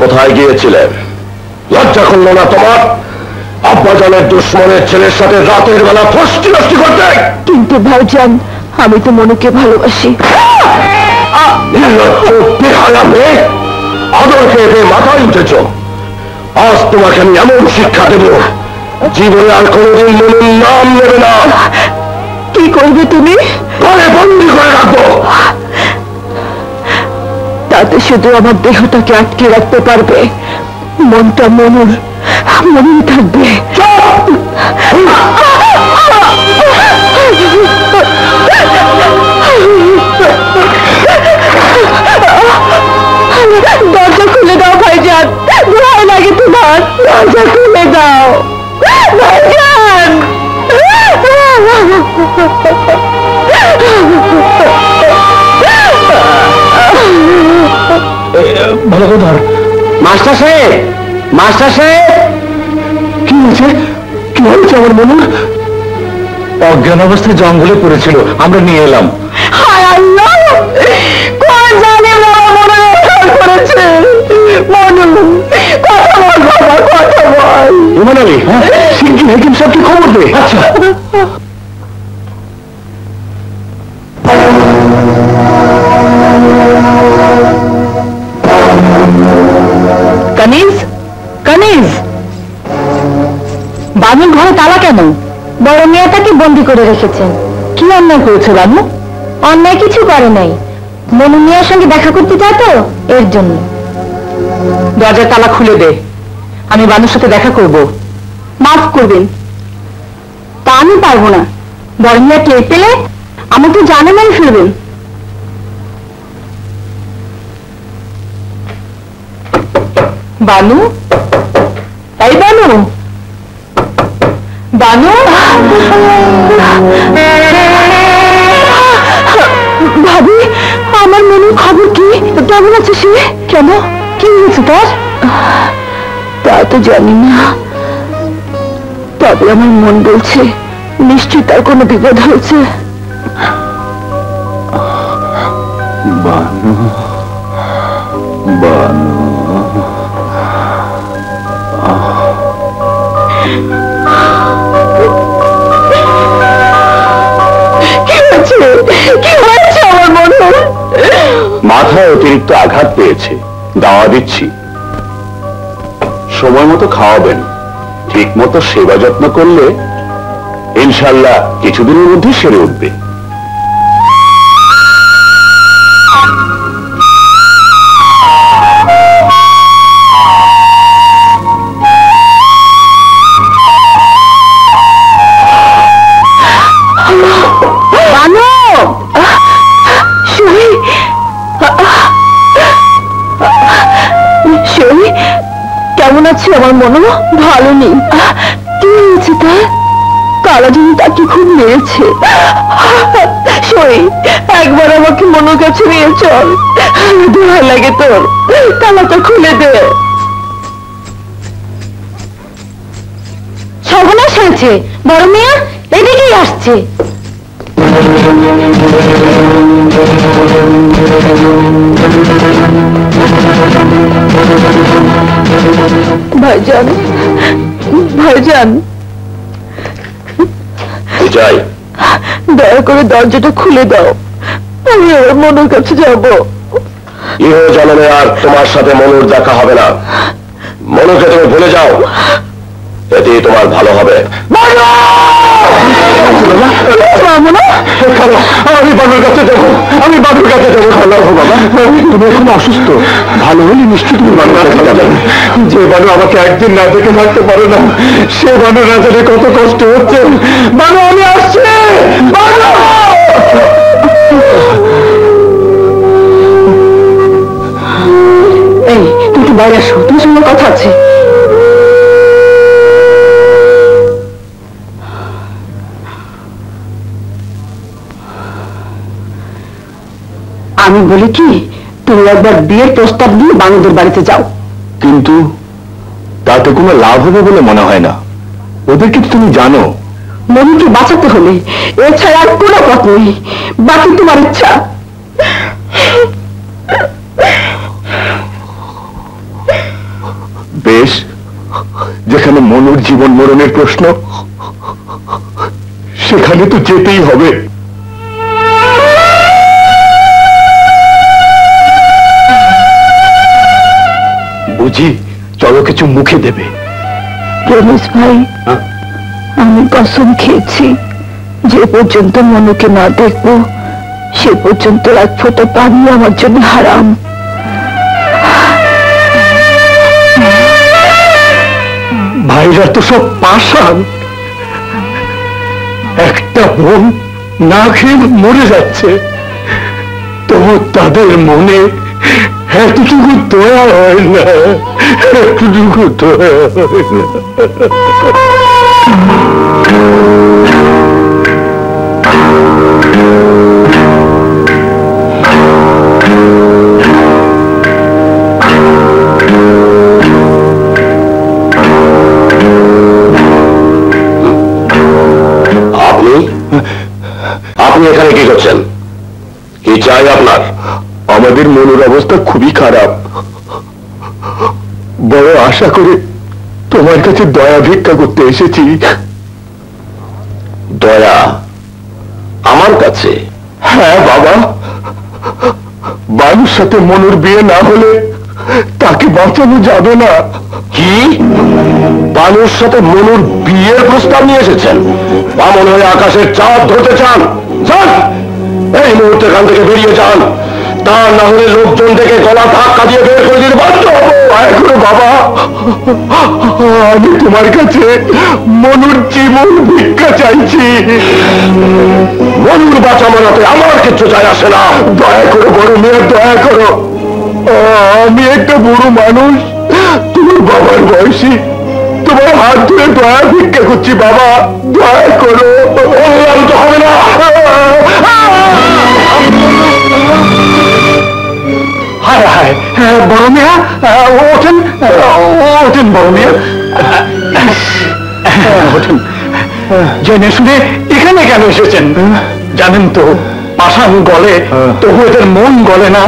কোথায় গিয়েছিলেন? লজ্জা করল না তোমার? আব্বাজানের দুশ্মনের ছেলের সাথে রাতের বেলা ফষ্টি নষ্টি করতে? কিন্তু ভাইজান, আমি তো মনুকে ভালোবাসি। আদরকে এতে মাথায় উঠেছ। আজ তোমাকে আমি এমন শিক্ষা দেব, জীবনে আর কোনোদিন মনুর নাম নেবে না। কি করবে তুমি? ঘরে বন্দি করে রাখবো। তাতে শুধু আমার দেহটাকে আটকে রাখতে পারবে, মনটা মনুর মনেই থাকবে। দরজা খুলে দাও ভাইজান, ভয় লাগে তোমার। দরজা খুলে দাও ভাইজান। তোকে ধর। মাস্টার সাহেব, মাস্টার সাহেব, কি হয়েছে? কি হয়েছে আমার মনে? অজ্ঞান অবস্থায় জঙ্গলে পড়েছিল, আমরা নিয়ে এলাম। হায় আল্লাহ, কোন জালিম বাবা মনে করেছে। মনু, কথা বল বাবা, কথা বল। ইমান আলী, শিগগির হেকিম সাহেবকে খবর দে। আচ্ছা। কানিজ, কানিজ, বানুর ঘরে তালা কেন? বড় মেয়ে তাকে বন্দি করে রেখেছেন। কি অন্যায় করেছে বানু? অন্যায় কিছু করে নাই, মনু মিয়ার সঙ্গে দেখা করতে চায় তো, এর জন্য। দরজার তালা খুলে দে, আমি বানুর সাথে দেখা করব। মাফ করবেন, তা আমি পারবো না। বড় মিয়া টের পেলে আমাকে জানে মেরে ফেলবেন। বানু, এই বানু, বানু, ভাবি, আমার মনের খবর কি? কেমন আছে সে? কেন, কি হয়েছে তার? তা তো জানি না, তবে আমার মন বলছে নিশ্চয়ই তার কোনো বিপদ হয়েছে। বানু, বানু, কি হয়েছে? কি হয়েছে আমার মনে? মাথায় অতিরিক্ত আঘাত পেয়েছে, দাওয়া দিচ্ছি। সময় মতো খাওয়াবেন, ঠিক মতো সেবা যত্ন করলে ইনশাল্লাহ কিছুদিনের মধ্যে সেরে উঠবে। বানু, শরী, শরী, কেমন আছে আমার মনে? ভালো নেই। কি হয়েছে তার? কালাজিনি তাকে খুব মেরেছে। শরী, একবার আমাকে মনের কাছে নিয়ে চল, দোয়া লাগে তোর, তালাটা খুলে দে। সর্বনাশ হয়েছে, বড় মেয়া এদিকেই আসছে। ভাইজান, ভাইজান, যাই, দয়া করে দরজাটা খুলে দাও, আমি ওর মনের কাছে যাব। ইহ জন্মে আর তোমার সাথে মনুর দেখা হবে না। মনুকে তুমি ভুলে যাও, এতেই তোমার ভালো হবে। আমি বাবুর কাছে যাবো, আমি বাবুর কাছে যাবো। ভালো বাবা, তুমি এখন অসুস্থ, ভালো হলে নিশ্চয়ই তুমি বাবুর কাছে যাবে। যে বানু আমাকে একদিন না দেখে থাকতে পারে না, সে বানু না জানে কত কষ্ট হচ্ছে। বানু, আমি আসছি। বানু, এই, তুই একটু বাইরে আসো, তোমার সঙ্গে কথা আছে। আমি বলি কি, তুমি একবার বিয়ের প্রস্তাব দিয়ে বাঙুদের বাড়িতে যাও। কিন্তু তাতে কোনো লাভ হবে বলে মনে হয় না। ওদেরকে তো তুমি জানো। মনুকে বাঁচাতে হলে এছাড়া আর কোনো পথ নেই, বাকি তোমার ইচ্ছা। বেশ, যেখানে মনুর জীবন মরণের প্রশ্ন, সেখানে তো যেতেই হবে। বুঝি চলো কিছু মুখে দেবে। রমেশ ভাই, আমি কসম খেয়েছি যে পর্যন্ত মনুকে না দেখবো সে পর্যন্ত এক ফোঁটা পানি আমার জন্য হারাম। ভাইরা তো সব পাষাণ, একটা বোন না খেয়ে মরে যাচ্ছে, তো তাদের মনে এতটুকু দয়া হয় না, এতটুকু দয়া হয় না। আপনি এখানে কি করছেন? কি চাই আপনার? আমাদের মনের অবস্থা খুবই খারাপ, বড় আশা করে তোমার কাছে দয়া ভিক্ষা করতে এসেছি। দয়া আমার কাছে? হ্যাঁ বাবা, বানুর সাথে মনুর বিয়ে না হলে তাকে বাঁচানো যাবে না। কি? বানুর সাথে মনুর বিয়ের প্রস্তাব নিয়ে এসেছেন? বামন হয়ে আকাশের চাঁদ ধরতে চান? যান, এই মুহূর্তে এখান থেকে বেরিয়ে যান, তা না হলে লোকজন থেকে গলা ধাক্কা দিয়ে বের করে দিতে বাধ্য হবো। এখনো বাবা, আমি তোমার কাছে মনুর জীবন ভিক্ষা চাইছি। মনুর বাঁচা মানাতে আমার কিছু যায় আসে না। দয়া করো বড় মেয়ে, দয়া করো। আমি একটা বুড়ো মানুষ, তোমার বাবার বয়সী, তোমার হাত ধরে দয়া ভিক্ষা করছি বাবা, দয়া করো। বললাম তো হবে না। হায় হায়, বড় মিয়া ওঠেন, ওঠেন বড় মিয়া, ওঠেন। জেনে শুনে এখানে কেন এসেছেন? জানেন তো পাষাণ গলে, তবু এদের মন গলে না।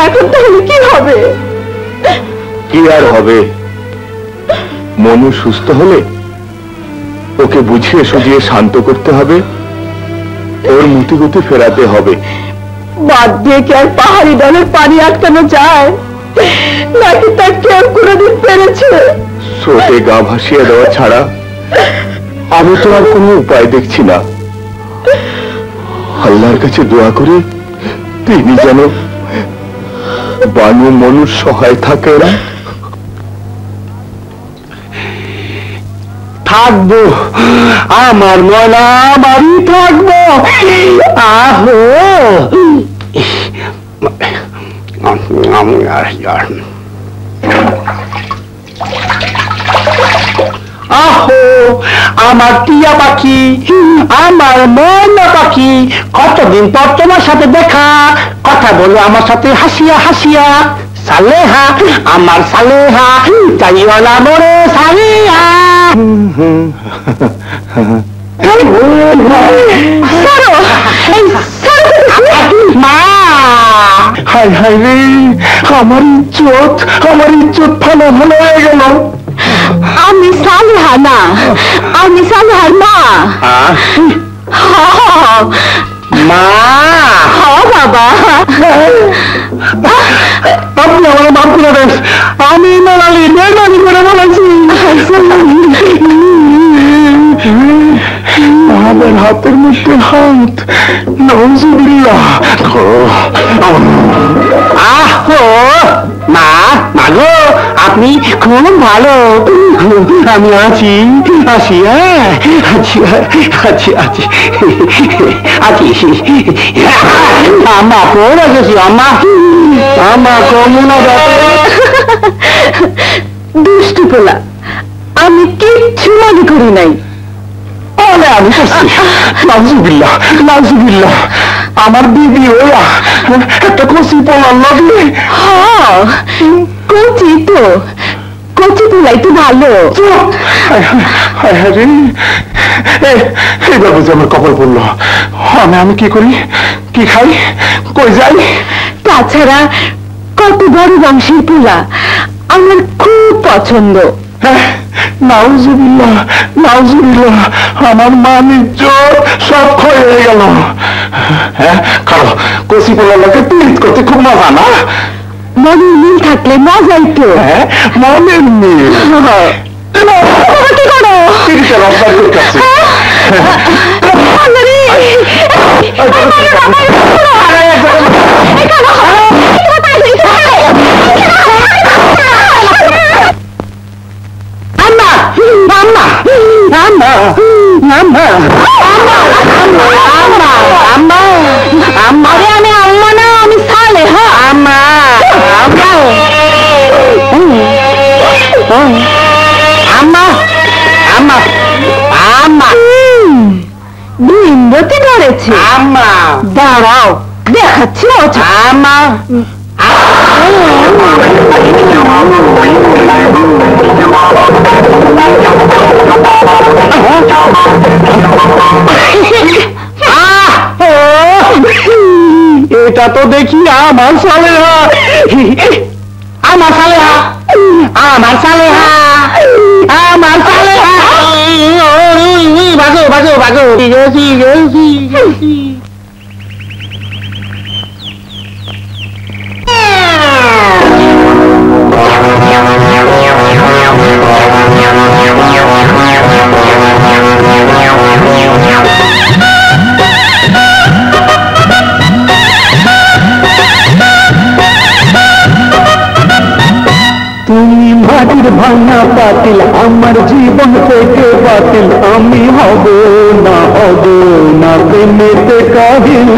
এখন তাহলে কি হবে? কি আর হবে, মনু সুস্থ হলে ওকে বুঝিয়ে সুঝিয়ে শান্ত করতে হবে, ওর মতিগতি ফেরাতে হবে। বাদ দিয়ে কি আর পাহাড়ি ডলের পানি আটকানো যায়? নাকি তা কেউ কোনোদিন পেরেছে? স্রোতে গা ভাসিয়ে দেওয়া ছাড়া আমি তো আর কোনো উপায় দেখছি না। আল্লাহর কাছে দোয়া করি তিনি যেন বানু মনুর সহায় থাকেন। থাকবো আমার ময়না, আমারই থাকবো। আহো আহো আমার টিয়া পাখি, আমার ময়না পাখি, কতদিন পর তোমার সাথে দেখা। কথা বলো আমার সাথে হাসিয়া হাসিয়া। সালেহা আমার সালেহা, চাইও না মোরে সালিয়া। মা, হায় হায় রে, আমার ইজ্জত ফানা ফানা হয়ে গেল। আমি সালেহা না, আমি সালেহার মা। মা, বাবা, আপনি আমার মাফ করে দেন, আমি মেহমানি করে বলেছি। আমার হাতের মধ্যে হাত, নাউজুবিল্লাহ। আহো মা, মাগো আপনি খুব ভালো। আমি আছি, আছি, আছি আছি আছি আছি। আমা পড়ে গেছি, আমা কমুনা দুষ্টু পোলা, আমি কিচ্ছু মনে করি নাই। আমি করছি, নাউজুবিল্লাহ নাউজুবিল্লাহ। আমার দিদি ওরা একটা কচি পোলার লাগে। কচি তো, কচি পোলাই তো ভালো। এইবার বুঝে আমার কপাল পড়লো। আমি কি করি, কি খাই, কই যাই? তাছাড়া কত বড় বংশের পোলা, আমার খুব পছন্দ। নাউজুবিল্লাহ নাউজুবিল্লাহ, আমার মান ইজ্জত সব ক্ষয় হয়ে গেল। হ্যাঁ কারো কচি পোলার লোকে পিট করতে খুব মজা না? মনের মিল থাকলে মজাই তো। হ্যাঁ মনের মিল। কি করো? পিড়িতে রপ্তার করতেছি। আরে আমি আম্মা না, আমি সালেহা। আম্মা আম্মা আম্মা আম্মা ডিম্বতি ধরেছে। আম্মা দাঁড়াও, দেখাচ্ছি মজা। আম্মা এটা তো দেখি আমার সালেহা, আমার সালেহা, আমার সালেহা, আমার সালেহা। ভাগো ভাগো ভাগো। তুমি মাটির ভাঙা পাতিল, আমার জীবন থেকে বাতিল, আমি হব না প্রেমেতে কাহিল।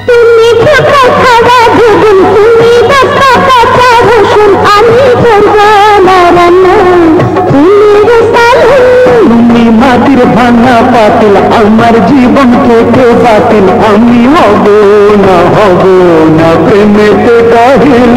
তুমি কোথায় খাওয়া ভুগুন, তুমি বাসা কাঁচা রসুন, আমি করব না রান্না, তুমি রসালুন। তুমি মাটির ভাঙা পাতিল, আমার জীবন থেকে বাতিল, আমি হব না প্রেমেতে কাহিল।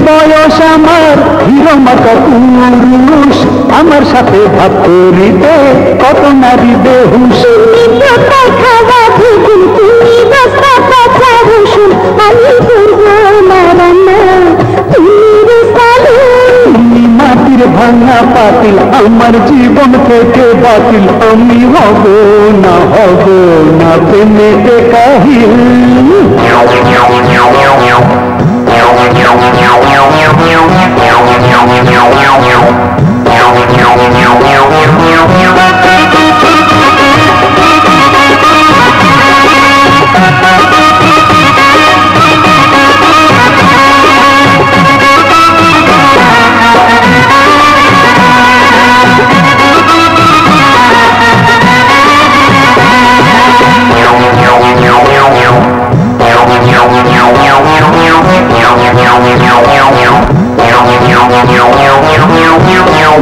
বয়স আমার হিরো মাতা পুরুষ, আমার সাথে ভাব করিতে কত নারী বেহুশ। খাওয়া ভুগুন, তুমি বাসা কাঁচা রসুন, আমি করব না রান্না, তুমি রসালুন। তুমি মাটির ভাঙা পাতিল, আমার জীবন থেকে বাতিল, আমি হব না প্রেমেতে কাহিল।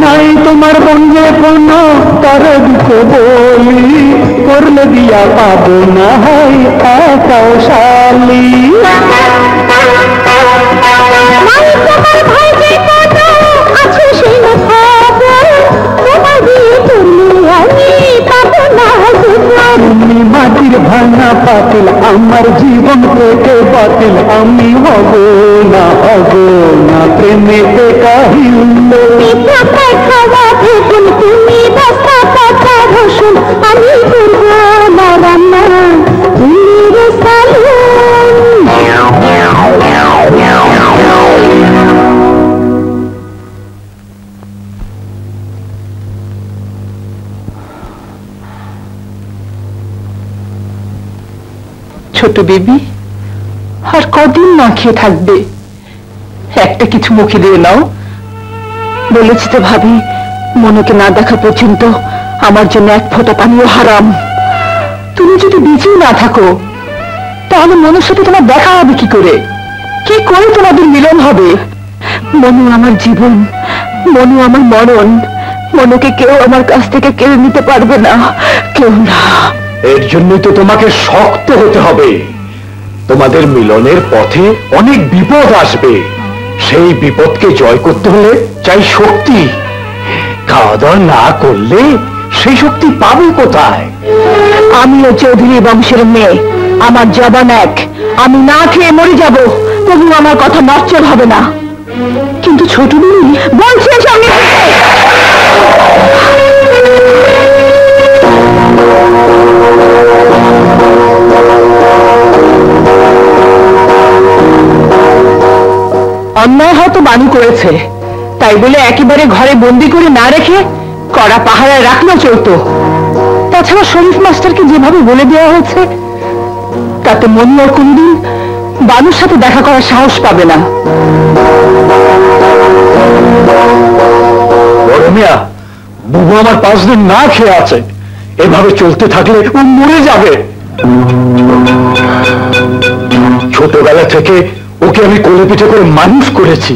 নাই তোমার বন্ধে কোনো তারে দুঃখ বলি, করলে দিয়া পাবো না হয় একাও শালি। তোমার ভাই যে কত আছে সেই খবর, তোমার বিয়ে করলে আমি পাবো না খবর। তুমি মাটির ভাঙা পাতিল, আমার জীবন থেকে বাতিল, আমি হব না প্রেমেতে কাহিল। কোথায় খাওয়া ভুগুন, তুমি বাসা কাঁচা রসুন, আমি করব না রান্না, তুমি রসালুন। ছোট বেবি, আর কদিন না খেয়ে থাকবে? একটা কিছু মুখে দিয়ে নাও। বলেছি তো ভাবি, মনকে না দেখা পর্যন্ত আমার জন্য এক ফোঁটা পানিও হারাম। তুমি যদি বেঁচে না থাকো, তাহলে মনের সাথে তোমার দেখা হবে কি করে? কি করে তোমাদের মিলন হবে? মনু আমার জীবন, মনু আমার মরণ। মনুকে কেউ আমার কাছ থেকে কেড়ে নিতে পারবে না, কেউ না। এর জন্যই তো তোমাকে শক্ত হতে হবে। তোমাদের মিলনের পথে অনেক বিপদ আসবে, সেই বিপদকে জয় করতে হলে চাই শক্তি। খাওয়া দাওয়া না করলে সেই শক্তি পাবে কোথায়? আমিও চৌধুরী বংশের মেয়ে, আমার জবান এক। আমি না খেয়ে মরে যাব, তবু আমার কথা নচ্চর হবে না। কিন্তু ছোট বলছি আমি অন্যায় হয়তো বানু করেছে, তাই বলে একেবারে ঘরে বন্দি করে না রেখে কড়া পাহারায় রাখলেও চলতো। তাছাড়া শরীফ মাস্টারকে যেভাবে বলে দেওয়া হয়েছে, তাতে মনি আর কোনদিন বানুর সাথে দেখা করার সাহস পাবে না। মিয়া, বুবু আমার 5 দিন না খেয়ে আছে, এভাবে চলতে থাকলে ও মরে যাবে। ছোটবেলা থেকে ওকে আমি কোলে পিঠে করে মানুষ করেছি,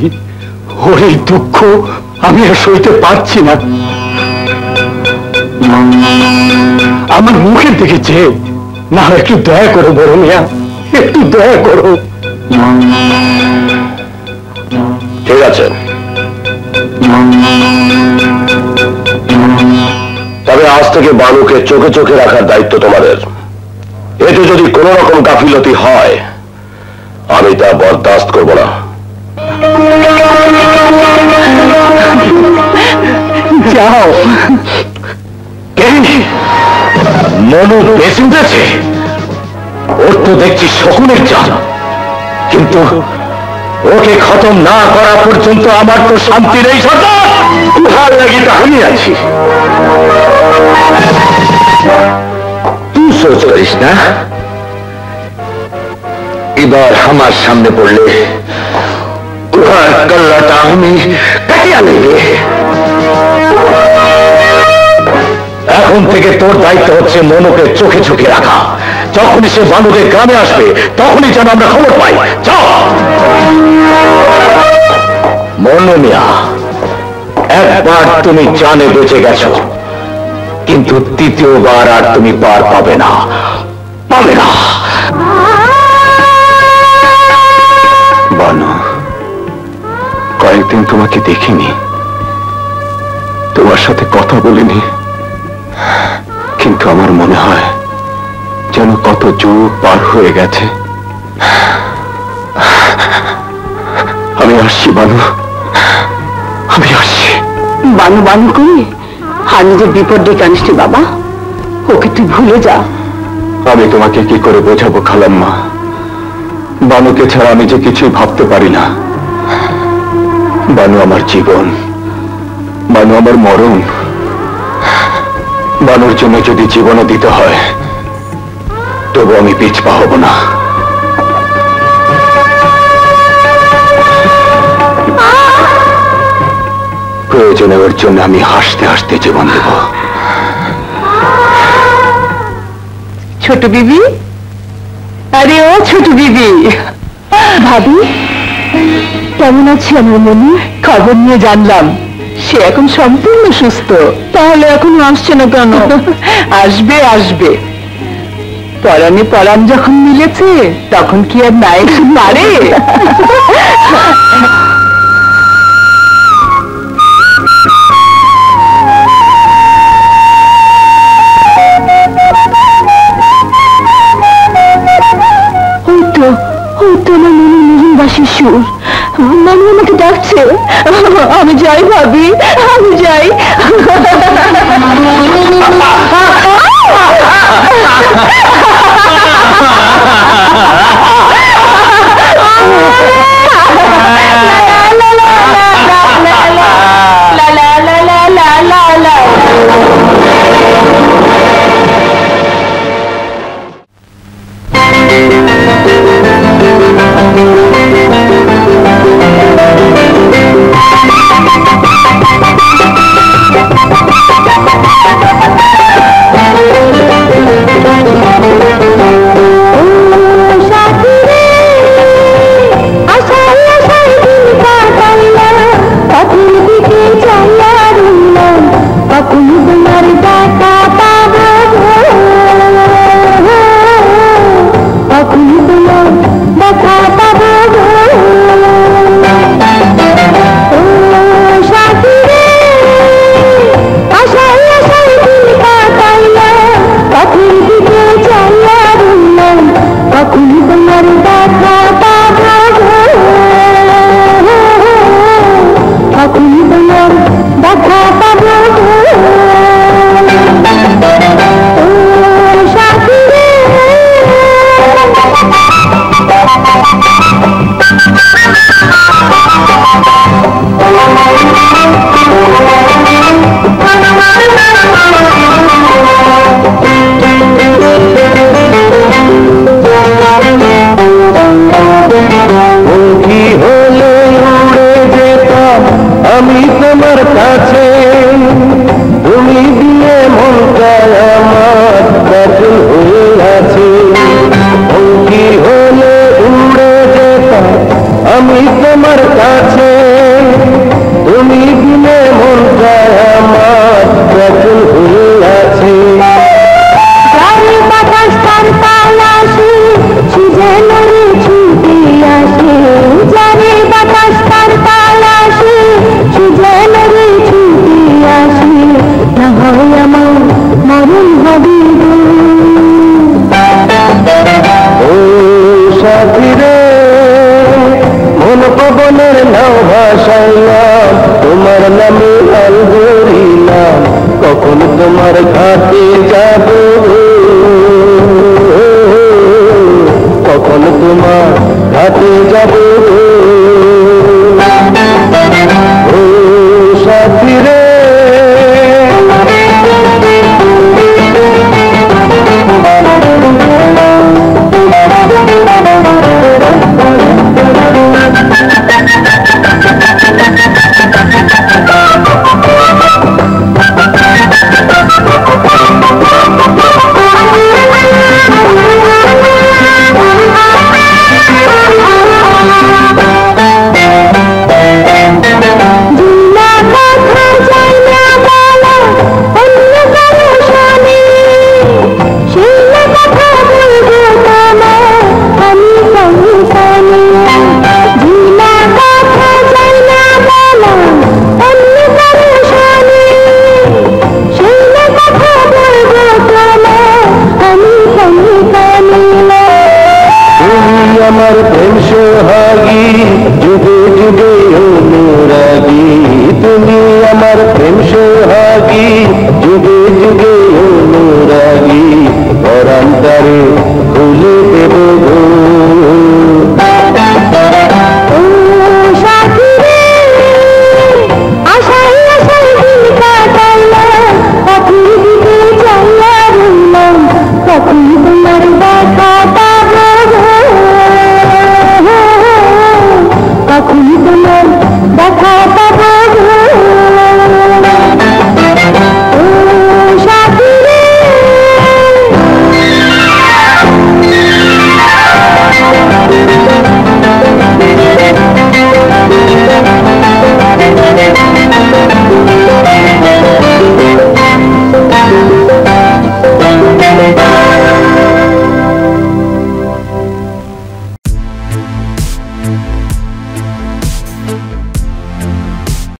ওর এই দুঃখ আমি আর সইতে পারছি না। আমার মুখের দিকে চেয়ে না, একটু দয়া করো বড় মিয়া, একটু দয়া করো। ঠিক আছে, তবে আজ থেকে বানুকে চোখে চোখে রাখার দায়িত্ব তোমাদের। এতে যদি কোন রকম গাফিলতি হয়, আমি তা বরদাস্ত করব না। যাও। মনু বেঁচে উঠেছে, ওর তো দেখছি শকুনের জাল, কিন্তু ওকে খতম না করা পর্যন্ত আমার তো শান্তি নেই। সরকার, উহার লাগি তো আমি আছি। তুই সোচ করিস না, এবার আমার সামনে পড়লে উহার গল্লাটা আমি কাটিয়া নেবে। এখন থেকে তোর দায়িত্ব হচ্ছে মনুকে চোখে চোখে রাখা। যখনই সে বানুকে গ্রামে আসবে, তখনই যেন আমরা খবর পাই। যাও মনু মিয়া, একবার তুমি জানে বেঁচে গেছো, কিন্তু দ্বিতীয়বার আর তুমি পার পাবে না, পাবে না। বানু, কয়েকদিন তোমাকে দেখিনি, তোমার সাথে কথা বলিনি, কিন্তু আমার মনে হয় যেন কত যুগ পার হয়ে গেছে। আমি আসছি বানু, আমি আসছি। বানু বানু করে আর নিজের বিপদ ডেকে আনিসনি বাবা, ওকে তুই ভুলে যা। আমি তোমাকে কি করে বোঝাবো খালাম্মা, বানুকে ছাড়া আমি যে কিছুই ভাবতে পারি না। বানু আমার জীবন, বানু আমার মরণ। বানুর জন্য যদি জীবনও দিতে হয়, তবু আমি পিছপা হব না। প্রয়োজনে ওর জন্য আমি হাসতে হাসতে জীবন দেব। ছোট বিবি, আরে ও ছোট বিবি। ভাবি, কেমন আছে আমার মনি? খবর নিয়ে জানলাম সে এখন সম্পূর্ণ সুস্থ। তাহলে এখনো আসছে না কেন? আসবে আসবে, পরাণে পরাণ যখন মিলেছে তখন কি আর না এসে পারে? আমার মনে মহিনবাসীর সুর, মনে আমাকে ডাকছে। আমি যাই ভাবি, আমি যাই। ভাসাইলাম তোমার নামে হাল ধরিলাম কখন তোমার ঘাটে যাব কখন তোমার ঘাটে যাব ও সাথী রে আমার প্রেম সোহাগী যুগে যুগে অনুরাগী তুমি আমার প্রেম সোহাগী যুগে